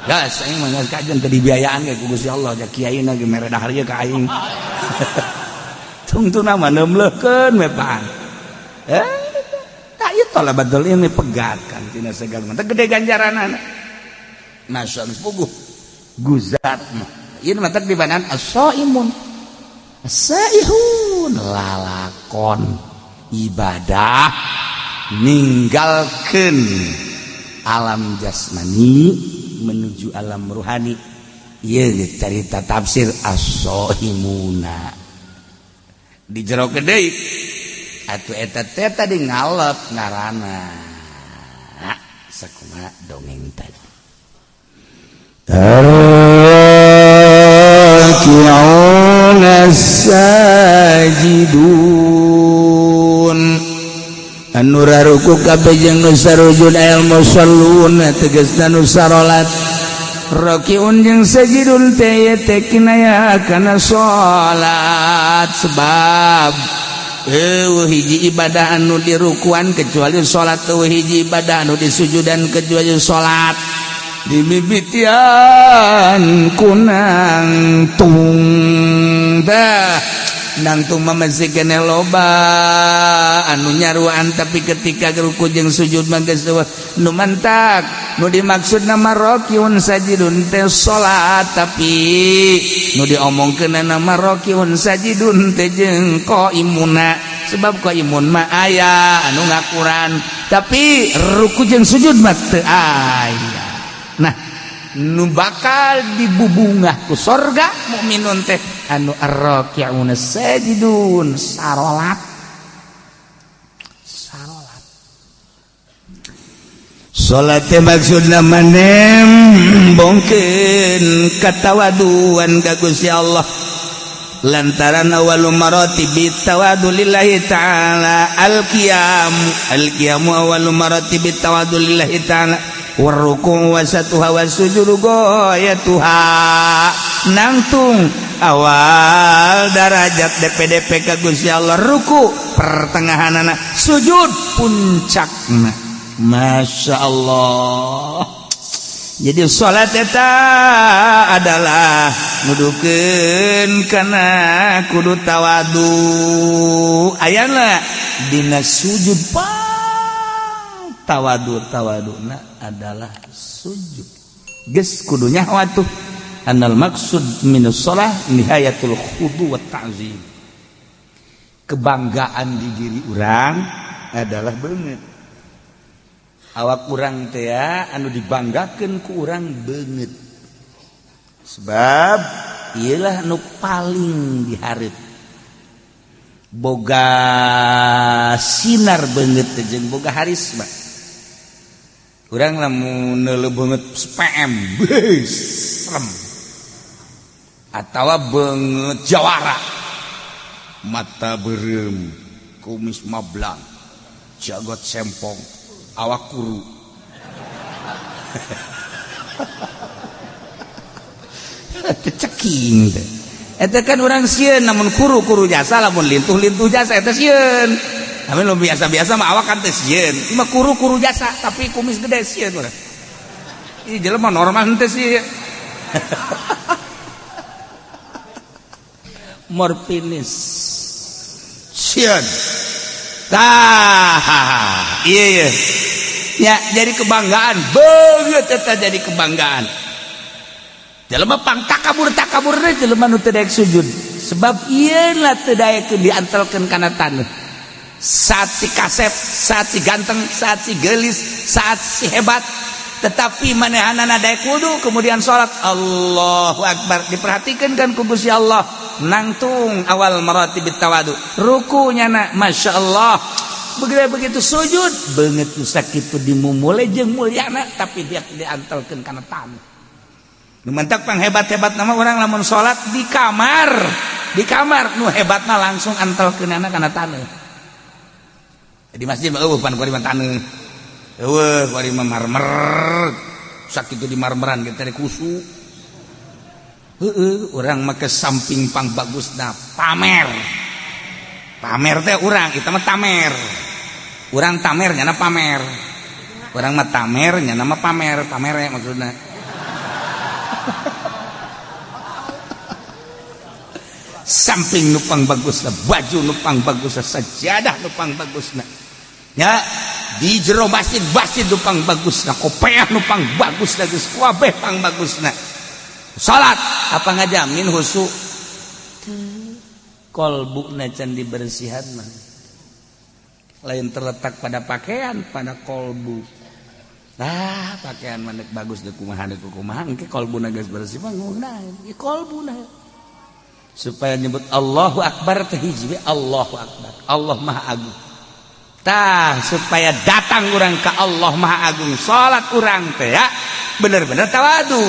gas aing mah geus kajen teu dibiayaan ge ku Gusti Allah ja kiaina ge mere dahar ieu ka aing tungtuna mah neumleukeun we Pak tak ieu talabatul ilmi pegatkan tina segala mah teu gede ganjaranana masyaallah puguh guzat mah ieu mah teh dibanan as-shaimun as-saihun lalakon ibadah ninggalkeun alam jasmani menuju alam ruhani ieu carita tafsir as-shaimuna di jero deui atuh eta teh tadi ngalep ngaranna sakumaha dongeng tadi raki'una sajidun anu raruku kabeh jeung nu sarujud al musallun tegasna nu sarolat raki'un jeung sajidun teh teh kinaya kana salat sebab hiji ibadah anu dirukuan kecuali salat hiji ibadah anu disujudan kecuali salat dimimitian kunang tung dah nangtung mah masih kene loba anu nyaruan tapi ketika ruku jeung sujud mah geus nu mantak nu dimaksud nama rakiun sajidun teh salat tapi nu diomongkeun nama rakiun sajidun teh jeung qaimuna sebab qaimun mah aya anu ngakuran tapi ruku jeung sujud mah teu aya. Nah nu bakal dibubungah ku surga mukminun teh anu ar-raki'una sajidun sarolat salat teh maksudna manembongkeun katawaduan ka Gusti Allah lantaran awal maratib tawadu lillahi ta'ala al-qiyam awal maratib tawadu lillahi ta'ala waruku wasatuha wasujudu goyatuha nangtung awal darajat DPDP ka Gusti Allah ruku pertengahanana sujud puncakna Masya Allah. Jadi salat eta adalah nudukeun kana kudu tawadu ayana dina sujud tawaduna adalah sujud geus kudu nyaho atuh annal maksud minus shalah nihayatul khudu wa ta'zim kebanggaan di diri urang adalah beungeut awak urang teh anu dibanggakeun ku urang beungeut sebab iyalah nu paling dihareup boga sinar beungeut jeung boga harisma. Urang lamun neuleuh beungeut spm serem atawa beungeut jawara mata beureum kumis mablang jagot sempong awak kuru ceking teh eta kan urang sieun namun kuru jasa lamun lintuh jasa eta sieun. Tapi lo biasa-biasa mah awak kan teh sieun. Ima kuru jasa tapi kumis gede sieun urang. Ih jelema normal henteu sih. Morfinis. Sieun. Tah. Iya. Ya, jadi kebanggaan. Beungeut eta jadi kebanggaan. Jelema pangtakabur jelema nu teu daek sujud. Sebab ieu lah teu daek diantelkeun kana taneuh. Saat si kasep, saat si ganteng, saat si gelis, saat si hebat, tetapi manehanana daek wudu kemudian salat Allahu Akbar, diperhatikan kan ku Gusti Allah nangtung awal maratibit tawadu rukunya na Masya Allah begitu sujud banget sakitu dimumule jeung mulyana tapi dia diantelkeun kana tamu nu mentak pang hebat-hebat nama orang lamun salat di kamar nu hebatna langsung antelkeunana kana taneuh di masjid mah pan kuari taneuh kuari marmer sakitu di marmeran kita teh kusu urang make samping pang bagusna pamer teh urang kita mah tamer urang tamer nyana pamer urang mah tamer nyana mah pamer maksudna samping nu pang bagusna baju nu pang bagusna sajadah nu pang bagusna nya di jero masjid nu pang bagusna kopeah nu pang bagusna geus kabeh pang bagusna salat apa ngajamin husu kolbuna can dibersihan mah lain terletak pada pakaian pada kolbu pakaian manek bagus deu kumaha engke kolbuna geus bersih mah ngunaon ieu kolbuna supaya nyebut Allahu Akbar teh hiji Allahu Akbar Allah Maha Agung tah supaya datang urang ka Allah Maha Agung salat urang teh ya bener-bener tawadu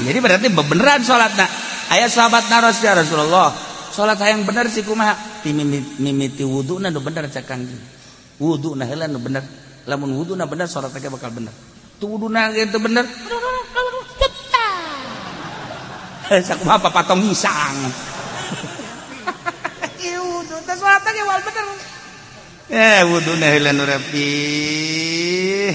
jadi berarti beneran salatna aya sahabatna Rasulullah salat hayang bener sih kumaha ti mimiti wuduna nu bener cak Kang wuduna heula nu bener lamun wuduna bener salat teh bakal bener tu wuduna teh bener sakumaha papatong hisang ieu wudu teh salat teh wal bener wuduna heula nu rapi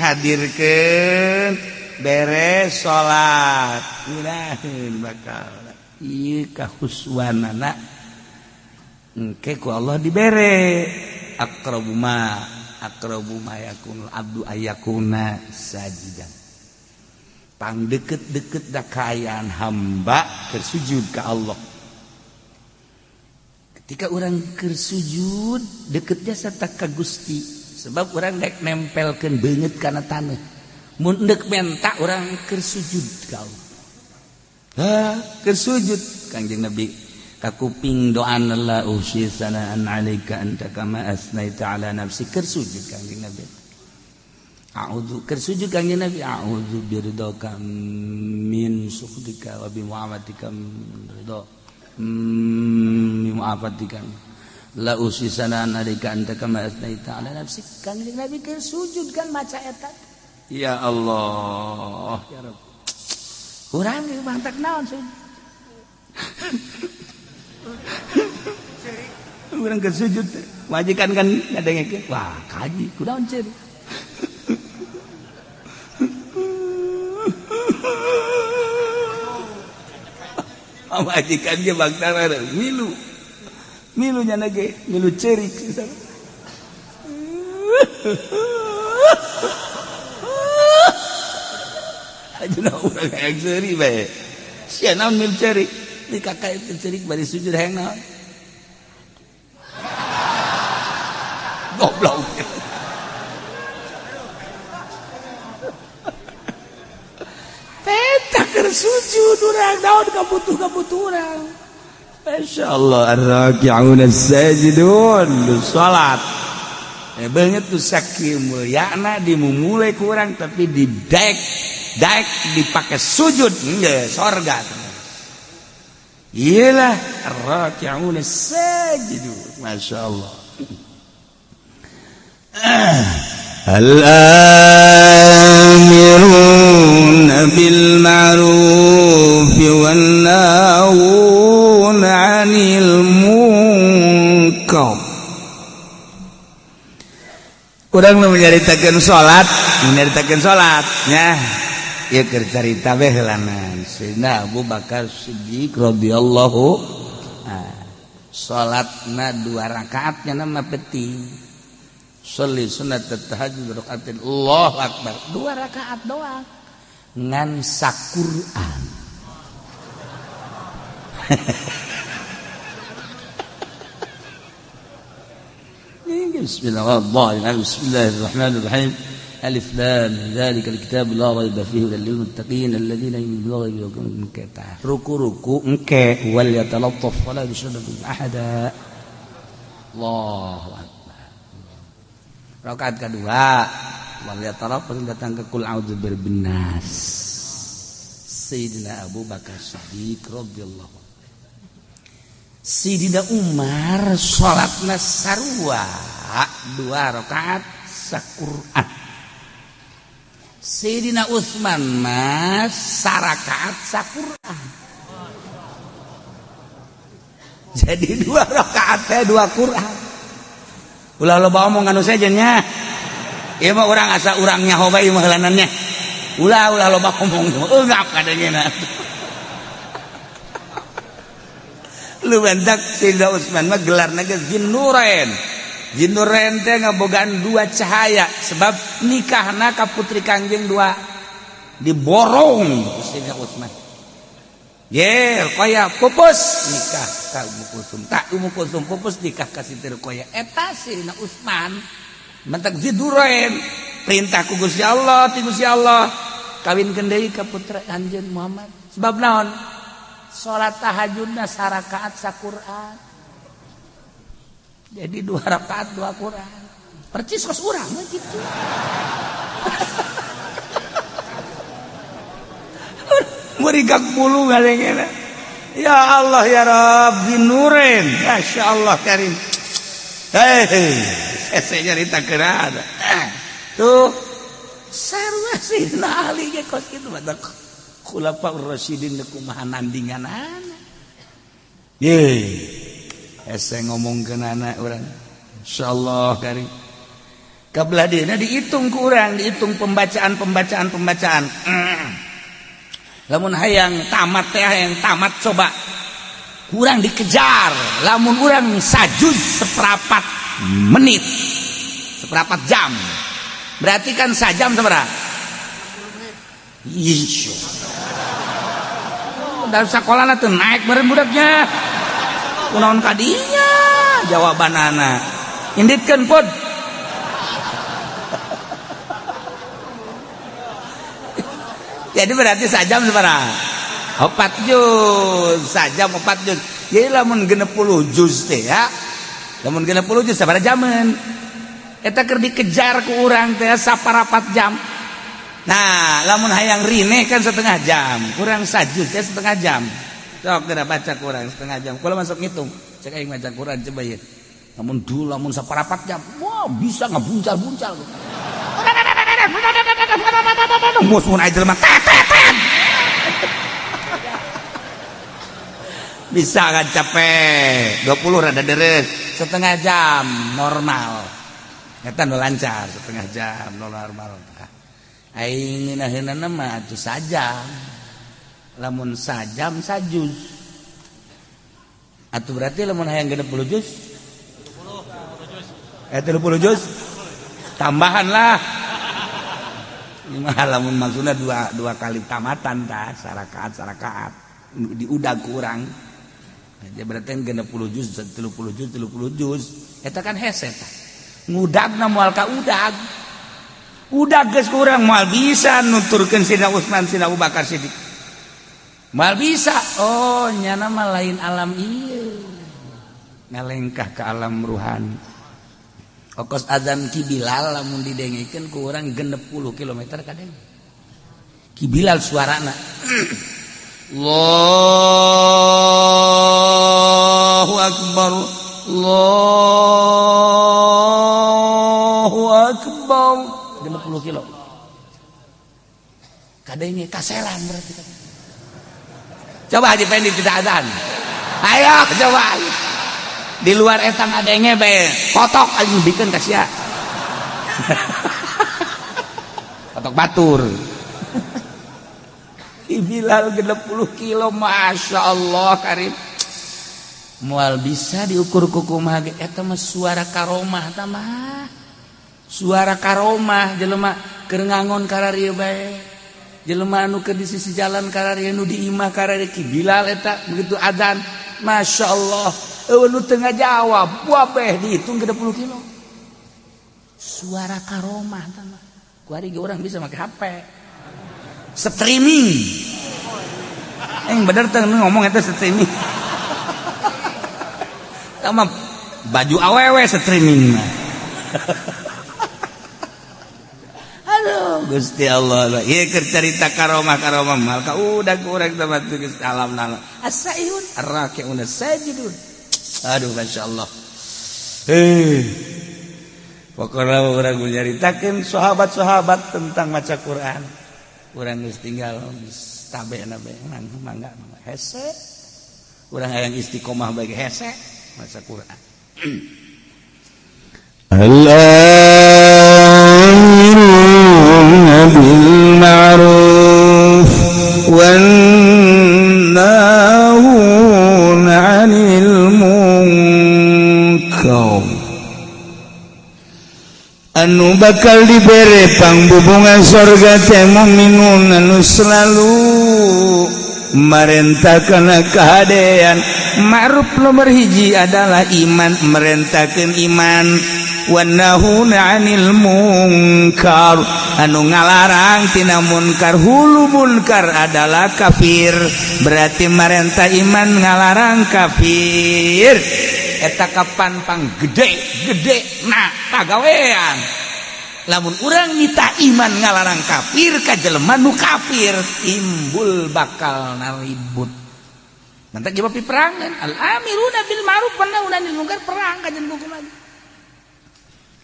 hadirkeun beres salat miraheun bakal ieu kahuswanana engke ku Allah dibere aqrabu ma yakun abdu ayakuna sajidan pang deket-deket da kaayaan hamba keur sujud ka Allah ketika urang keur sujud deketnya sarta ka Gusti sebab urang daek nempelkeun beungeut kana taneuh mun deuk menta urang keur sujud ka Allah keur sujud Kangjeng Nabi ka kuping doana la usi sanaan alaika anta kama asnaita ala nafsi keur sujud Kangjeng Nabi a'udzu keur sujud Kangjeng Nabi a'udzu biridaka min sukhdika wa bi mu'afatika ridha bi mu'afatika la usi sanaan alaika anta kama asnaita ala nafsi Kangjeng Nabi keur sujud kan maca eta ya Allah ya Rabb urang ieu mantak naon sih urang keur sujud majikan kan ngadengekeun wah kaji kunaon ceurik majikan ge bagdara milu nya ge milu ceurik ajeuna urang hayang ceuri bae sia naon mil ceuri di kakak itu ceuri bari sujud hayang naon goblok eta keur sujud urang naon kabutuh urang masyaallah ar-raki'un as-sajidun salat beungeut tu sakieu mulyana dimumule ku urang tapi didaek dipakai sujud geus sorga iyalah ar-raki'un as-sajidun masyaallah al-amiruna bil ma'ruf wan nahuna 'anil munkar urang nu nyaritakeun salat nya ieu keur carita we heulanan Sayyidina Abu Bakar Siddiq radhiyallahu salatna 2 rakaat nya mah penting sholli sunat tahajud rakaatin Allahu akbar 2 rakaat doang ngan saquran Bismillahirrahmanirrahim Alif Lam Dzalikal Kitab la raiba fihi hudal lil muttaqin alladziina yu'minuna bil ghaibi ruku engke wal yatalattaf wala yushriku ahada Allahu akbar. Rakaat kedua wal yatalattaf datang ke qul a'udzu birabbin nas Sayyidina Abu Bakar Siddiq radhiyallahu Sayyidina Umar salatna sarua 2 rakaat saquran Sayyidina Utsman mah sarakaat saquran jadi 2 rakaat teh 2 Quran ulah loba omong anu saja nya ieu mah urang asa urang nyaho bae mah heulanannya ulah loba omong eungap kadengena lu bantak Sayyidina Utsman mah gelarna ge Zinnurain teh ngabogaan 2 cahaya sebab nikahna ka putri Kangjeng 2 diborong Sayyidina Utsman ye koya pupus nikah ka Ummu Kulsum tak Ummu Kulsum pupus nikah ka Siti Ruqayyah eta Sayyidina Utsman mentak Zinnurain perintah ku Gusti Allah ti Gusti Allah kawinkeun deui ka putra Anjeun Muhammad sebab naon salat tahajudna sarakaat saquran jadi 2 rakaat 2 Quran percis kos urang mah kitu murigak bulu ngalengena ya Allah ya Rabbi nurin masyaallah karim saya cerita kerada tuh sarua Sayyidina Ali ge kos kitu badak Khulafaur Rasyidin kumaha nandinganana ye ese ngomongkeun anak urang insyaallah karim kabelah dieuna dihitung ku urang dihitung pembacaan lamun hayang tamat teh hayang tamat coba kurang dikejar lamun urang sajud seperempat menit seperempat jam berarti kan sajam sabaraha insyaallah dalam sekolahna teu naik meureun budaknya kunaon kadinya jawabanana inditkeun pod jadi berarti sajam sabaraha 4 juz sajam 4 juz jadi lamun 60 juz teh ya lamun 60 juz sabaraha jaman eta keur dikejar ku urang teh saparapat jam nah lamun hayang rine kan setengah jam kurang sajud teh setengah jam sok geura baca Quran setengah jam kalau masuk ngitung cek aing baca Quran coba ya namun dulu lamun saparapat jam wah bisa ngabuncal-buncal mus mun aya jelema bisa kan capek 20 rada deres setengah jam normal eta nu lancar setengah jam normal aing ngeunaheunana mah atuh sajam lamun sajam sajuz atuh berarti lamun hayang 60 juz 30 juz tambahan lah mah lamun maksudna dua kali tamatan tah sarakaat diudag kurang jadi berarti 60 juz 30 juz eta kan hese tah ngudagna moal ka udag geus kurang moal bisa nuturkeun Sayyidina Utsman Sayyidina Abu Bakar Siddiq mal bisa oh nyana mah lain alam ieu ngalengkah ke alam ruhani okos adzan Ki Bilal lamun didengekeun ku urang 60 km kadeng Ki Bilal suarana Allahu akbar Allahu akbar 60 kilo kadenge kaselan berarti kan coba Haji Pendi tidak adzan ayo coba di luar etang adenge bae kotok aing bikin ka sia kotok batur Ki Bilal 60 kilo Masya Allah karim mual bisa diukur kukumaha ge eta mah suara karomah tamah suara karomah jelema keur ngangon kararieu bae jelema anu keur di sisi jalan kararieu nu di imah kararieu Ki Bilal eta begitu adzan Masya Allah eueuh nu teu ngajawab wabeh dihitung 60 kilo suara karomah tamah kuari ge urang bisa make HP streaming bener teh ngomong eta streaming sama baju awewe streaming mah. Aduh Gusti Allah ieu keur carita karomah mal ka udah urang teh batu geus alamna as-sayyun ar-raki'un as-sajidun aduh masyaallah pokoknya urang nyaritakeun sahabat-sahabat tentang maca Quran urang geus tinggal tabena bae mangga hese urang hayang istiqomah bae hese maca Quran al-amiruna bil ma'ruf wan nahuna 'anil munkar anu bakal dibere pangbubungan surga teh mukminun anu selalu merentahkeun kahadean ma'ruf nomor hiji adalah iman merentahkeun iman wan nahuna 'anil munkar anu ngalarang tina munkar hulu munkar adalah kafir berarti merentah iman ngalarang kafir eta kapan pang gede nah pagawean lamun urang nita iman ngalarang kafir ka jelema nu kafir timbul bakal naribut mantak jawab peperangan al-amiruna bil ma'ruf wan nahuna 'anil munkar perang ka jeung hukum lagi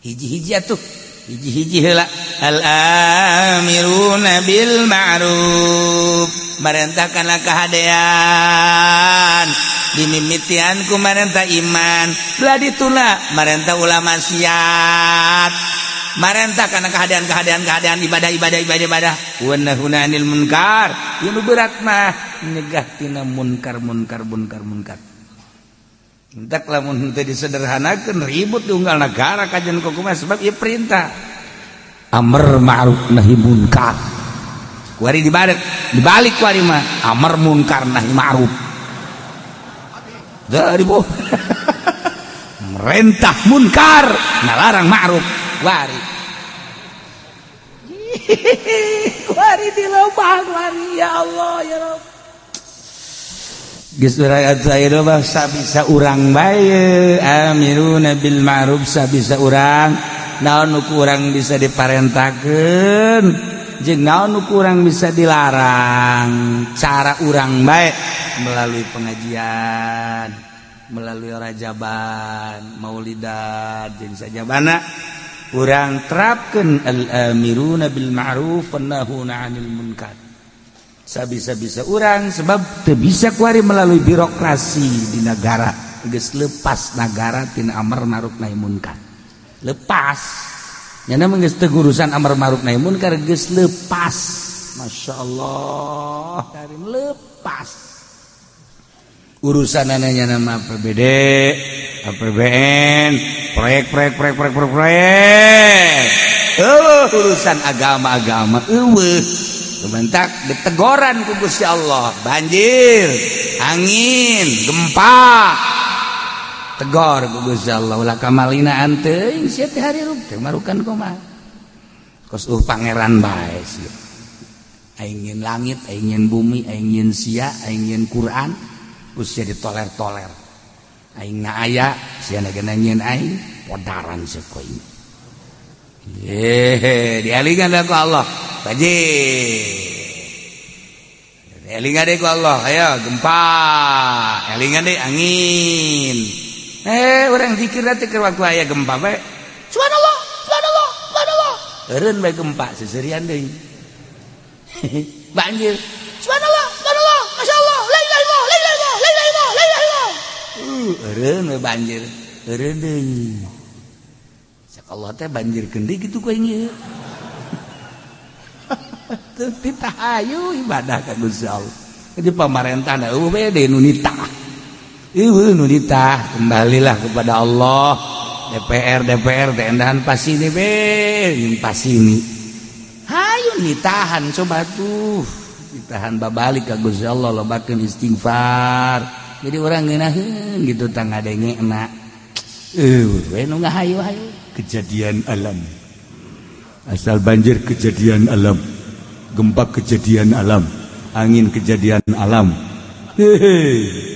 hiji-hiji atuh hiji-hiji heula al-amiruna bil ma'ruf merentahkanlah kahadean dimimitian ku marentah iman belah dituna marentah ulama maksiat marentah kana keadaan ibadah wa nahuna 'anil munkar ieu berat mah nyegah tina munkar entak lamun teu disederhanakeun ribut diunggal negara kajian kumaha sebab ieu perintah amr ma'ruf nahi munkar kuari dibalik kuari mah amr munkar nahi ma'ruf dari boh merentah munkar nalarang ma'ruf kuari dilobah kuari ya Allah ya Rabb geus urang atuh mah sabisa urang bae amiruna bil ma'ruf sabisa urang naon nu urang bisa diparentahkeun jeung naon nu urang bisa dilarang cara urang bae melalui pengajian melalui rajaban maulidan jeung sajabana urang terapkeun al-amiruna bil ma'ruf wan nahuna 'anil munkar sabisa-bisa urang sebab teu bisa kuari melalui birokrasi di negara geus leupas negara tina amar ma'ruf nahi munkar lepas nyana mah geus teu urusan amar ma'ruf nahi munkar geus lepas masyaallah karim lepas urusan ananya nama APBD APBN proyek urusan agama eueuh bentak ditegoran ku Gusti Allah banjir angin gempa tegor ku Gusti Allah ulah kamalina anteuing sia teh hari ruk teh marukan kumaha kos pangeran bae sia aingin langit aingin bumi aingin sia aingin Quran sia ditoler-toler aing na aya sia nagana nyeun aing podaran sia ku aing dialingan dah ku Allah banjir elingan deh ku Allah ayo gempa elingan deh angin orang zikir teh keur waktu aya gempa bae subhanallah subhanallah subhanallah eureun bae gempa seserian deui banjir subhanallah subhanallah masyaallah la ilaha illallah la ilaha illallah la ilaha illallah la ilaha illallah eureun bae banjir eureun deui sak Allah teh banjir kendi gitu ku aing ieu Hayu ibadah ka Gusti Allah. Jadi pamarentahna bede nu nitah. Nunita kembalilah kepada Allah. DPR teh endahan pasini be, pasini. Hayu nitahan coba tuh. Ditahan babalik ka Gusti Allah lobakeun istighfar. Jadi orang ngeunaheun gitu tang ngadengena. We nu ngahayu-hayu kejadian alam. Asal banjir kejadian alam. Gempa kejadian alam. Angin kejadian alam.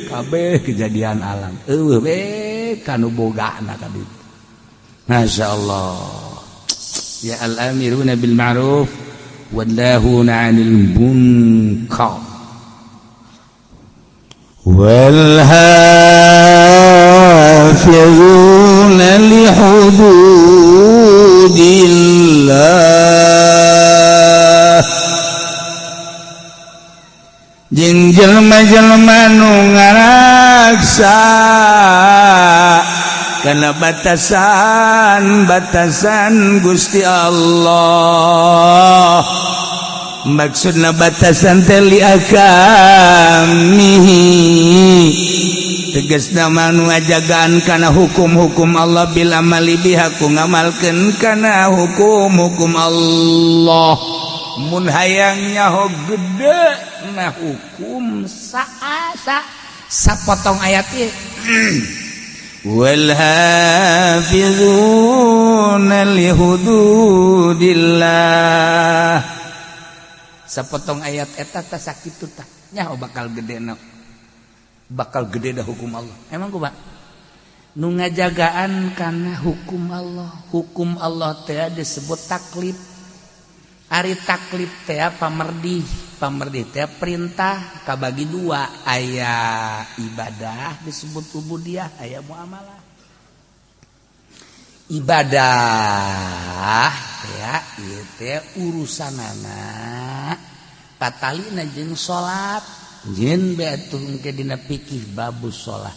Kabeh kejadian alam. Kanu bogana tadi. Masyaallah. Ya al-amiruna bil ma'ruf wallahuna 'anil munkar. Wal hafizuna li hududillah. Jeung jelema-jelema nu ngaraksa kana batasan Gusti Allah. Maksudna batasan teh li akamihi, tegasna manu ngajagaan kana hukum-hukum Allah bil amali biha ku ngamalkeun kana hukum-hukum Allah. Mun hayang nyaho gede na hukum sapotong ayat ieu. Wal hafizuna li hududillah. Sapotong ayat eta teh sakitu tah nyaho bakal gede dah hukum Allah. Emang kumaha? Nu ngajagaan kana hukum Allah. Hukum Allah teh disebut taklif. Ari taklif teh pamerdih teh perintah kabagi dua, aya ibadah disebut ubudiyah, aya muamalah. Ibadah ya ieu teh urusanana patalina jeung salat, jeung beatuh engke dina fikih babus salat.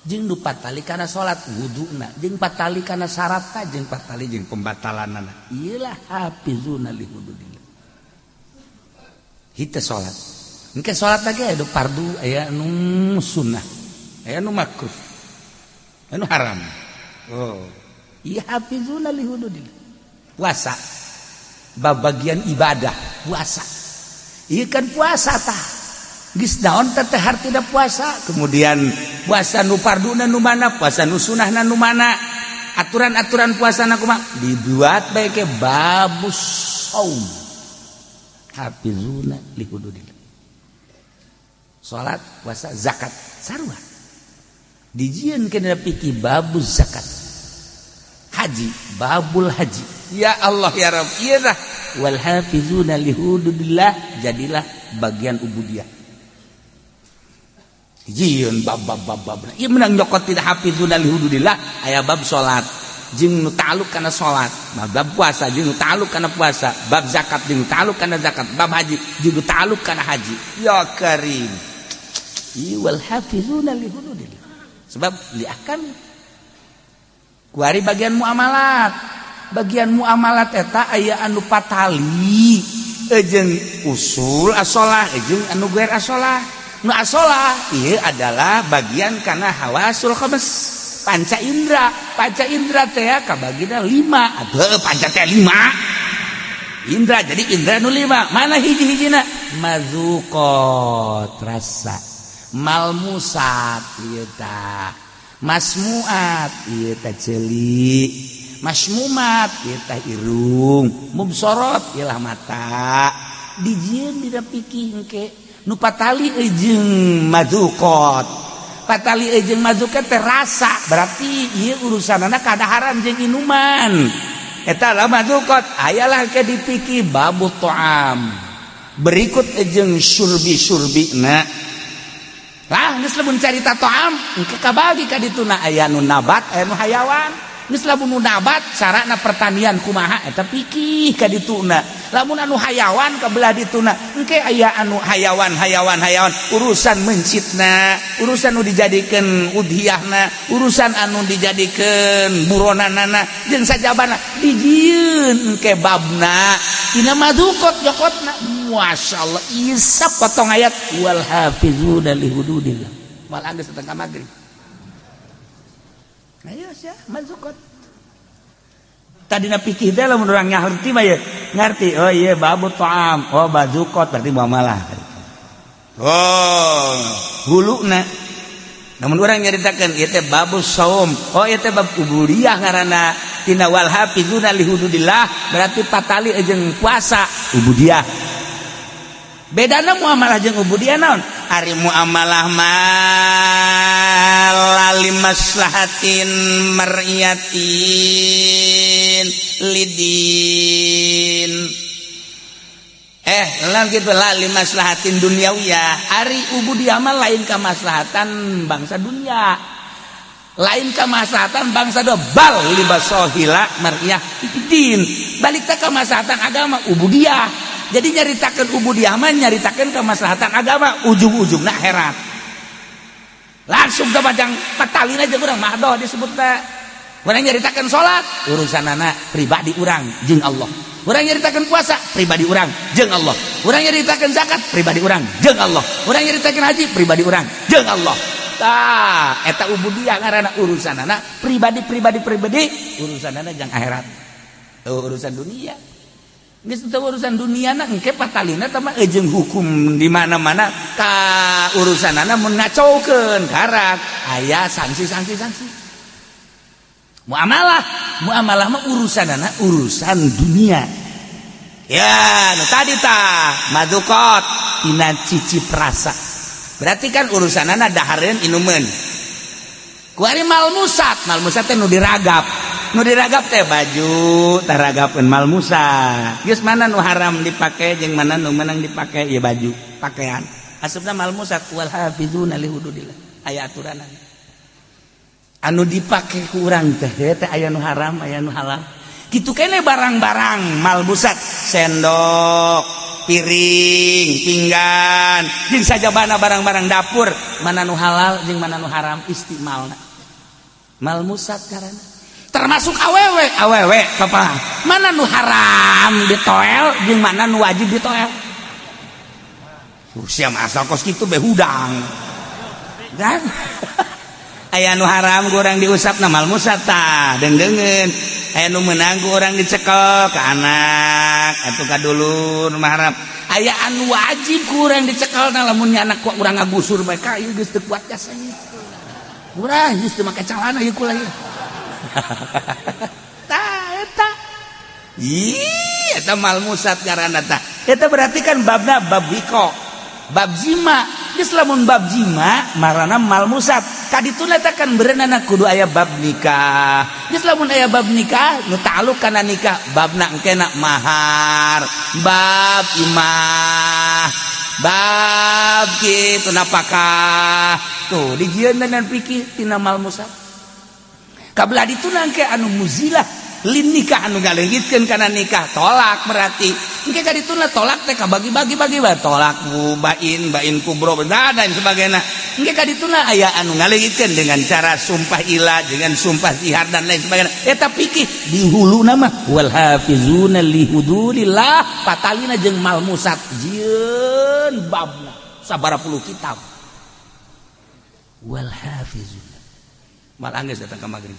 Jeung nu patali kana salat wuduna, jeung patali kana syaratna, jeung patali jeung pembatalanana. Ieulah hafizuna li hududillah. Hite salat. Engke salat lagi aya fardu, aya nu sunnah, aya nu makruh, aya nu haram. Oh, ieu hafizuna li hududillah. Puasa. Bagian ibadah, puasa. Ieu kan puasa tah. Geus naon teh hartina puasa, kemudian puasa nu farduna nu mana, puasa nu sunahna nu mana, aturan-aturan puasana kumaha dibuat bae ke babus saum. Hafizuna li hududillah. Salat, puasa, zakat sarua. Dijieun kana fikih babus zakat. Haji, babul haji. Ya Allah ya Rabb, ieu tah wal hafizuna li hududillah jadilah bagian ubudiyah. Jieun bab ieu menang nyokot tidak hafizuna li hududillah aya bab salat jeung nu ta'alluq kana salat, bab puasa jeung nu ta'alluq kana puasa, bab zakat jeung nu ta'alluq kana zakat, bab haji jeung nu ta'alluq kana haji. Ya karim. Wal hafizuna li hududillah. Sebab li ahkam kuari bagian muamalat. Bagian muamalat eta aya anu patali jeung usul asolah jeung anu guer asolah. Nu asolah ieu adalah bagian kana hawasul khamis, panca indra. Panca indra teh kabagina 5 atuh panca teh 5 indra, jadi indra nu 5. Mana hiji-hijina? Mazuqat rasa, malmusat ieu tah, masmuat ieu tah ceuli, masmumat ieu tah irung, mubsarat ieu mata. Dijieun dina fikih engke nu patali jeung mazuqat. Patali jeung mazuqat teh rasa, berarti ieu urusanana kadaharan jeung inuman. Eta lah mazuqat. Ayalah ke dipikir babu ta'am. Berikut jeung syurbi-syurbina. Lah geus lamun carita ta'am, engke kabagi ka dituna aya nu nabat, aya nu hayawan. geus lamun nu nabat sarana pertanian kumaha eta pikih ka dituna. Lamun anu hayawan kabelah dituna engke aya anu hayawan urusan mencitna, urusan nu dijadikeun udhiyahna, urusan anu dijadikeun buronanana jeung sajabana dijieun engke babna tina madzukot jokotna. Masyaallah isap potong ayat wal hafizuna li hududillah mal anggeus tengah magrib. Ayo sia madzukot tadina pikih teh lamun urang ngarti mah ya ngarti oh iya babu ta'am oh bazukot berarti muamalah oh huluna. Namun urang nyaritakeun ieu teh babu saum oh ieu teh bab ubudiyah ngaranna tina wal hafizuna li hududillah berarti patali jeung puasa ubudiyah. Bedana muamalah jeung ubudiyah naon? Ari muamalah mah lali maslahatin mar'iyatin lidin lan gitu lali maslahatin dunyawiyah. Ari ubudiyah mah lain kamaslahatan bangsa dunia, lain kamaslahatan bangsa do bal libasohila mar'iyah din balik teh kamaslahatan agama ubudiyah. Jadi nyaritakeun ubudiyah mah nyaritakeun kamaslahatan agama ujung-ujungna akhirat. Langsung teh majang patalina jeung urang mah doh disebutna. Urang nyaritakeun salat urusanana pribadi urang jeung Allah. Urang nyaritakeun puasa pribadi urang jeung Allah. Urang nyaritakeun zakat pribadi urang jeung Allah. Urang nyaritakeun haji pribadi urang jeung Allah. Tah eta ubudiyah ngaranna urusanana pribadi urusanana jeung akhirat. Urusan dunia. Geus teu urusan duniana engke patalina teh mah jeung hukum di mana-mana ka urusanana mun ngacaukeun karak aya sanksi. Muamalah mah urusanana urusan dunia. Ya, nu tadi tah madzukot tina cicip rasa. Berarti kan urusanana dahareun inumeun. Ku ari malmusat teh nu diragap. Nu diragap teh baju taragapeun malmusat. Geus mana nu haram dipake jeung mana nu meunang dipake ieu baju pakaian. Asupna malmusat wal hafizuna li hududillah. Aya aturanna. Anu dipake ku urang teh aya nu haram, aya nu halal. Kitu keneh barang-barang malmusat, sendok, piring, pinggan, jeung sajabana barang-barang dapur, mana nu halal jeung mana nu haram istimalna. Malmusat karana termasuk awewe apa mana nu haram ditoel jeung mana nu wajib ditoel. Sia asal kos kitu be hudang kan. Aya nu haram ku urang diusapna malmusat tah deungeun. Aya nu meunang ku urang dicekel ka anak atuh ka dulur mah haram. Aya anu wajib ku urang dicekelna lamun anak ku urang ngagusur bae ka ieu geus teu kuat jasanya. Urang geus teu make calana ieu kula ieu. Eta eta malmusat ngaranna tah. Eta berarti kan babna bab wiko, bab jima. Geus lamun bab jima marana malmusat. Kadituna teh kan berenana kudu aya bab nikah. Geus lamun aya bab nikah nu ta'alluq kana nikah babna engkena mahar, bab imah, bab kitu napakah. Tuh dijieun dan pikir tina malmusat. Kabelah dituna engke anu muzilah lin nikah anu ngaleungitkeun kana nikah tolak berarti engke ka dituna tolak teh kabagi-bagi bae tolak bain kubro dan sebagainya. Engke ka dituna aya anu ngaleungitkeun dengan cara sumpah ilah dengan sumpah zihar dan lain sebagainya. Eta pikih di huluna mah wal hafizuna li hududillah patalina jeung malmusat jieun babna sabaraha puluh kitab wal hafizuna mal anggeus datang ka magrib.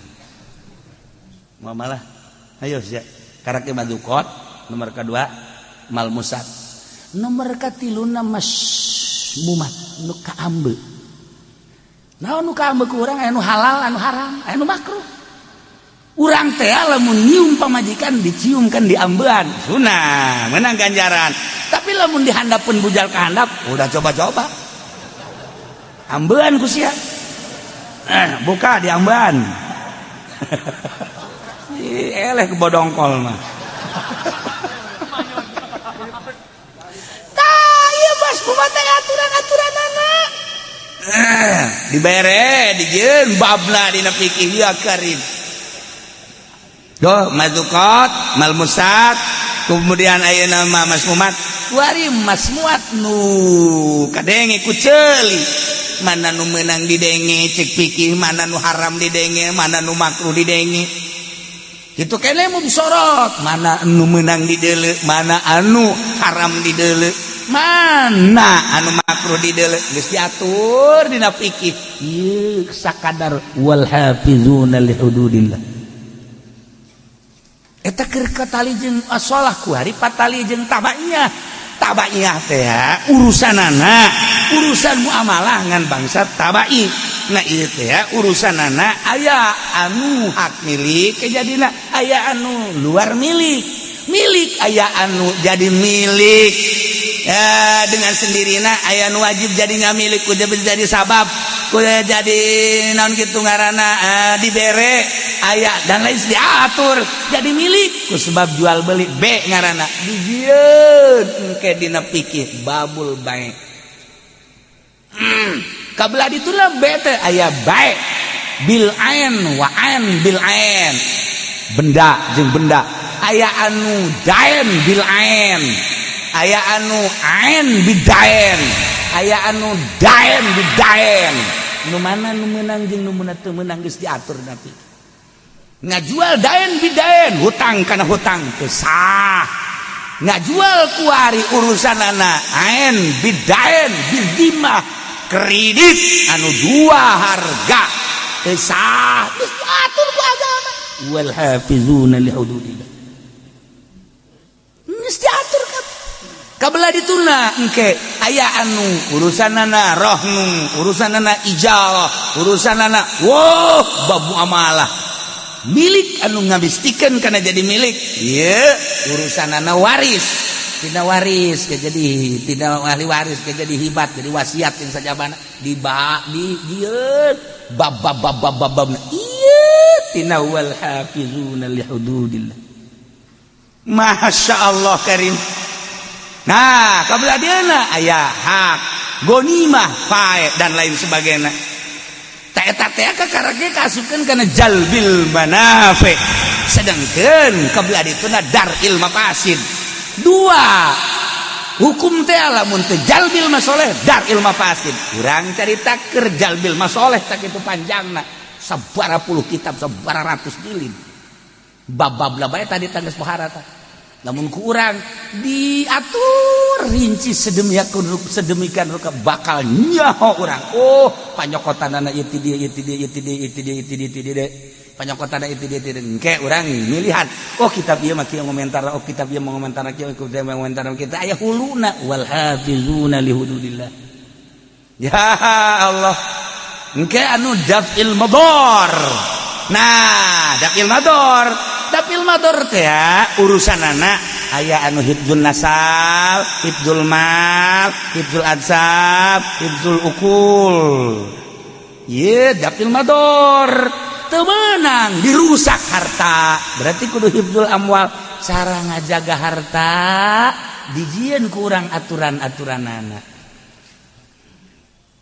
Muamalah. Ayo sia. Karake madzukot, nomor kedua malmusat. Nomor katiluna masmumat nu kaambe. Naon nu kaambe ku urang anu halal, anu haram, anu makruh. Urang teh lamun nyium pamajikan diciumkan di ambean, sunah, menang ganjaran. Tapi lamun dihandapeun bujal ka handap, udah coba-coba. Ambean ku sia. Buka di amban. Eleh kebodongkol mah. Tah ieu bos kumaha teh aturan-aturanana. Dibere dijieun babna dina pikih ieu karim. doh mazukot malmusat kemudian ayeuna masmumat kuari masmuat nu kadenge ku ceuli mana nu meunang didenge cek pikih mana nu haram didenge mana nu makruh didenge kitu keneh mu disorot mana anu meunang dideuleu mana anu haram dideuleu mana anu makruh dideuleu geus diatur dina fikih ieu sakadar wal hafizuna li hududillah eta keur katali jeung shalah kuari patali jeung tabaiyah teh urusanana urusan muamalah ngan bangsa tabai nah ieu teh urusanana aya anu hak milik kejadina aya anu luar milik aya anu jadi milik ya, dengan sendirina aya anu wajib jadi ngamilik kudu jadi sabab kudu jadi naon kitu ngaranna dibere aya dan lain diatur jadi milik ku sebab jual beli be ngaranna dijieun engke dina fikih babul bae kabelah dituna be teh aya bae bil ain wa ain bil ain benda jeung benda aya anu daen bil ain aya anu ain bidaen aya anu daen bidaen nu mana nu meunang jeung nu teu meunang geus diatur napi ngajual daen bidaen hutang kana hutang teu sah ngajual kuari urusanana ain bidaen bizimah kredit anu dua harga teu sah geus diatur ku agama wal hafizuna li hududillah geus diatur kabelah dituna engke aya anu urusanana rohnu urusanana ijalah urusanana bab muamalah milik anu ngabistikeun kana jadi milik ieu urusanana waris tina waris ke jadi tina ahli waris ke jadi hibat jadi wasiat yang sajabana di dieu bab ieu tina wal hafizuna li hududillah masyaallah karim. Nah, kabelah dieuna aya hak, gonimah, fae dan lain sebagainya. Ta eta teh kakarage kasupkeun kana jalbil manafi. Sedengkeun kabelah dituna daril mafasid. Dua hukum teh lamun teh jalbil masoleh daril mafasid. Urang carita keur jalbil masoleh tak kitu panjangna. Sabaraha puluh kitab, sabaraha ratus jilid. Bab-bab bae tadi tangges pohara tah. Namun ku urang diatur rinci sedemikian rupa bakal nyaho urang panyokotanana ieu ti dieu panyokotana itu dia engke urang milihan kitab ieu mah kieu ngomentar kitab ieu ngomentar kieu ngomentar kita aya huluna wal hafizuna li hududillah ya Allah engke anu dafil madar nah dafil mador teh urusanana aya anu hifdzul nasal, hifdzul mal, hifdzul adsab, hifdzul ukul. Ye dafil mador teu meunang dirusak harta. Berarti kudu hifdzul amwal, cara ngajaga harta dijieun ku urang aturan-aturanana.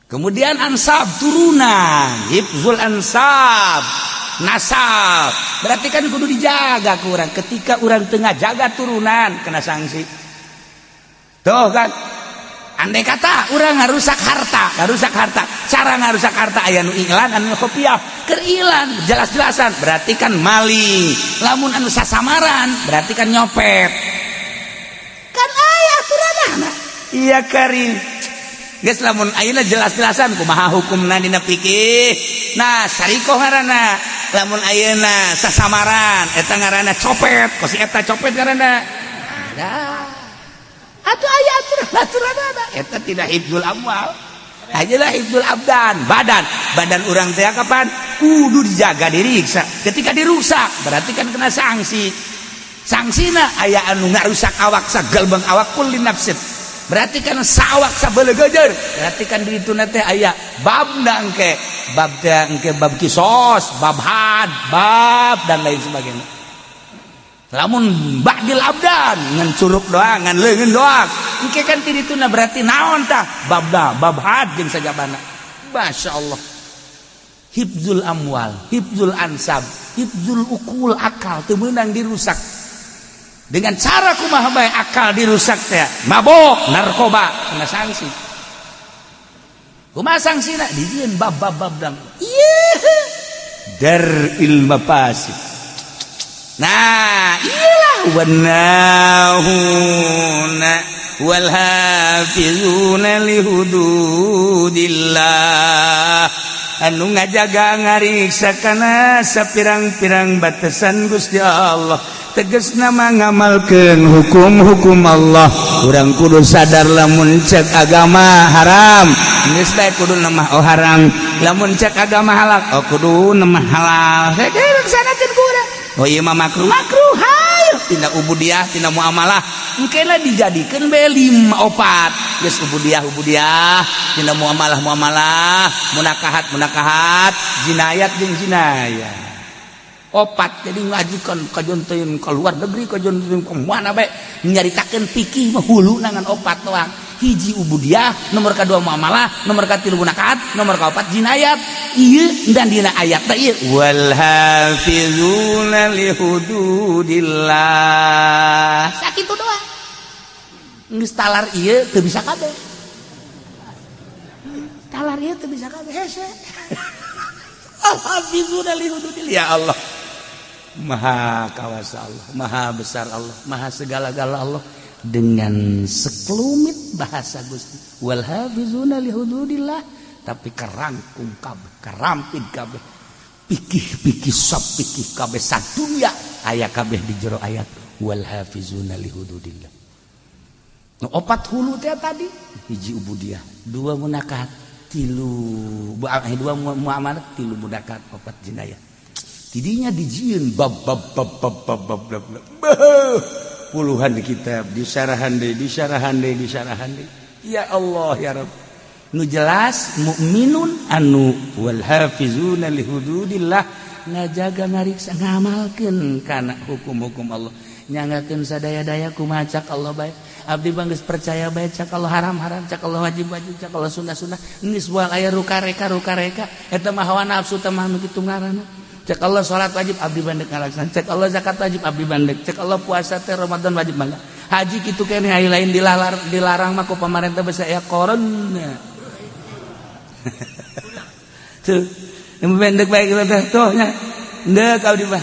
Kemudian ansab turunan, hifdzul ansab. Nasal berarti kan kudu dijaga ku urang ketika urang tengah jaga turunan kena sanksi tuh kan andai kata urang ngarusak harta cara ngarusak harta aya nu iklan anu kopiah keur ilan jelas-jelasan berarti kan maling lamun anu sasamaran berarti kan nyopet kan aya aturanana iya karim geus lamun ayeuna jelas-jelasan kumaha hukumna dina fikih nah sarikoh ngaranna lamun ayeuna sasamaran eta ngaranna copet kosi eta copet ngaranna nah atuh aya aturan-aturanna eta tidak hifdzul amwal ajalah hifdzul abdan badan urang teh kapan kudu dijaga diriksa ketika dirusak berarti kan kena sangsina aya anu ngarusak awak sagalbang awak kulli nafsin berarti kan sawak sabeuleuh geujeur berarti kan di dituna teh aya babna engke bab kisos bab had bab dan lain sebagainya lamun ba'dil abdan ngan curug doang ngan leungeun doang engke kan ti dituna berarti naon tah bab had jeung sajabana masyaallah hifzul amwal, hifzul ansab, hifzul ukul, akal teu meunang dirusak. Dengan cara kumaha bae akal dirusak teh mabok, narkoba, kena sanksi. Kumaha sangsina? Dijieun bab-bab dang. Ieu daril mafasid. Nah, iyalah wannahuna wal hafizuna li hududillah, anu ngajaga ngariksa kana sapirang-pirang batasan Gusti Allah, tegasna ngamalkeun hukum-hukum Allah. Urang kudu sadar lamun cek agama haram geus bae kudu nemah haram, lamun cek agama halal kudu nemah halal. Saeukeun sanakeun ku urang. Oh iya mah makruh hayu tina ubudiyah tina muamalah engkena dijadikeun bae 5 4 geus ubudiyah tina muamalah munakahat jinayat jeung jinayah 4. Jadi ngajikan kajonteun ka luar negeri kajonteun ka mana bae nyaritakeun fikih mah hulu nangan 4 doang. Hiji ubudiyah, nomor kedua muamalah, nomor katilu munakahat, nomor kaopat jinayat. Ieu dan dina ayat teh ieu wal hafizuna li hududillah. Sakitu doang. Geus talar ieu teu bisa kabeh. Talar ieu teu bisa kabeh hese. Al hafizuna li hududillah. Ya Allah. Maha kawasa Allah, maha besar Allah, maha segala-gala Allah. Dengan sekelumit bahasa Gusti wal hafizuna li hududillah, tapi kerangkum kabeh, kerampid kabeh, pikih sab pikih kabeh sadunya aya kabeh di jero ayat wal hafizuna li hududillah. Nu 4 hulu teh tadi hiji ubudiyah, 2 munakahat, 3 muamalah, 3 munakahat, 4 jinayah. Tidinya dijieun bab puluhan kitab disarahan deui. Ya Allah ya Rabb, nu jelas mukminun anu wal hafizuna li hududillah, ngajaga ngariksa ngamalkeun kana hukum-hukum Allah, nyangakeun sadaya-daya kumaha cak Allah bae. Abdi bang geus percaya bae cak Allah haram-haram, cak Allah wajib-wajib, cak Allah sunah-sunah, geus moal aya ruka-reka eta mah hawa nafsu teh mah nu kitu ngaranna. Cek Allah salat wajib abdi bandek ngalaksan, cek Allah zakat wajib abdi bandek, cek Allah puasa teh Ramadan wajib bangga. Haji kitu keneh aya lain dilarang mah ku pamarentah basa aya corona. Tuh, bandek bae kitu teh tuh nya. Deuk abdi mah.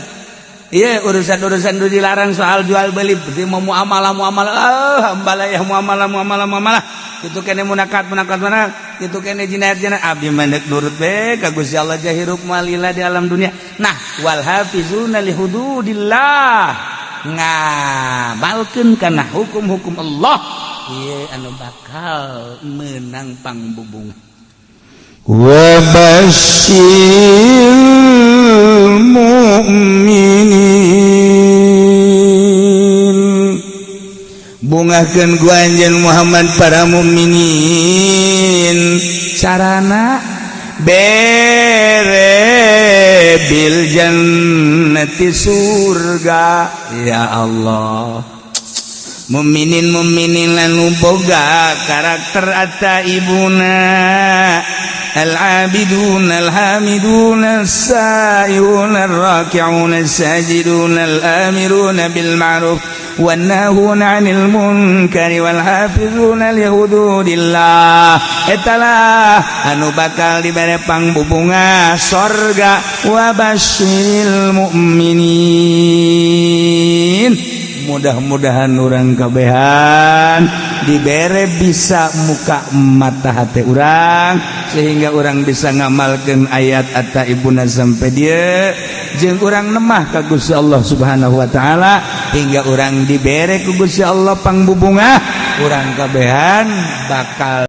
Ieu urusan-urusan nu dilarang soal jual beli, berarti mau muamalah hambalah ya muamalah. Kitu keneh munakat mana, kitu keneh jinayat abdi mandek nurut bae ka Gusti Allah jahirup malila di alam dunia. Nah, wal hafizuna li hududillah, ngamalkeun kana hukum-hukum Allah, ieu anu bakal meunang pangbubung. Wa basyiril mu'minin, bungakeun ku anjeun Muhammad para mukminin carana bere bil jannati surga. Ya Allah, mukminin anu boga karakter ataibuna al-abidun al-hamidun as-sa'ihun ar-raki'un as-sajidun al-amirun bil ma'ruf wan nahuna 'anil munkari wal hafizuna li hududillah. Etalah anu bakal dibere pangbubunga surga. Wa basyiril mu'minin, mudah-mudahan urang kabehan dibere bisa muka mata hati urang sehingga urang bisa ngamalkeun ayat ataibuna sampai dia jeung urang nemah ka Gusti Allah Subhanahu wa taala hingga urang dibere ku Gusti Allah pangbubungah urang kabehan bakal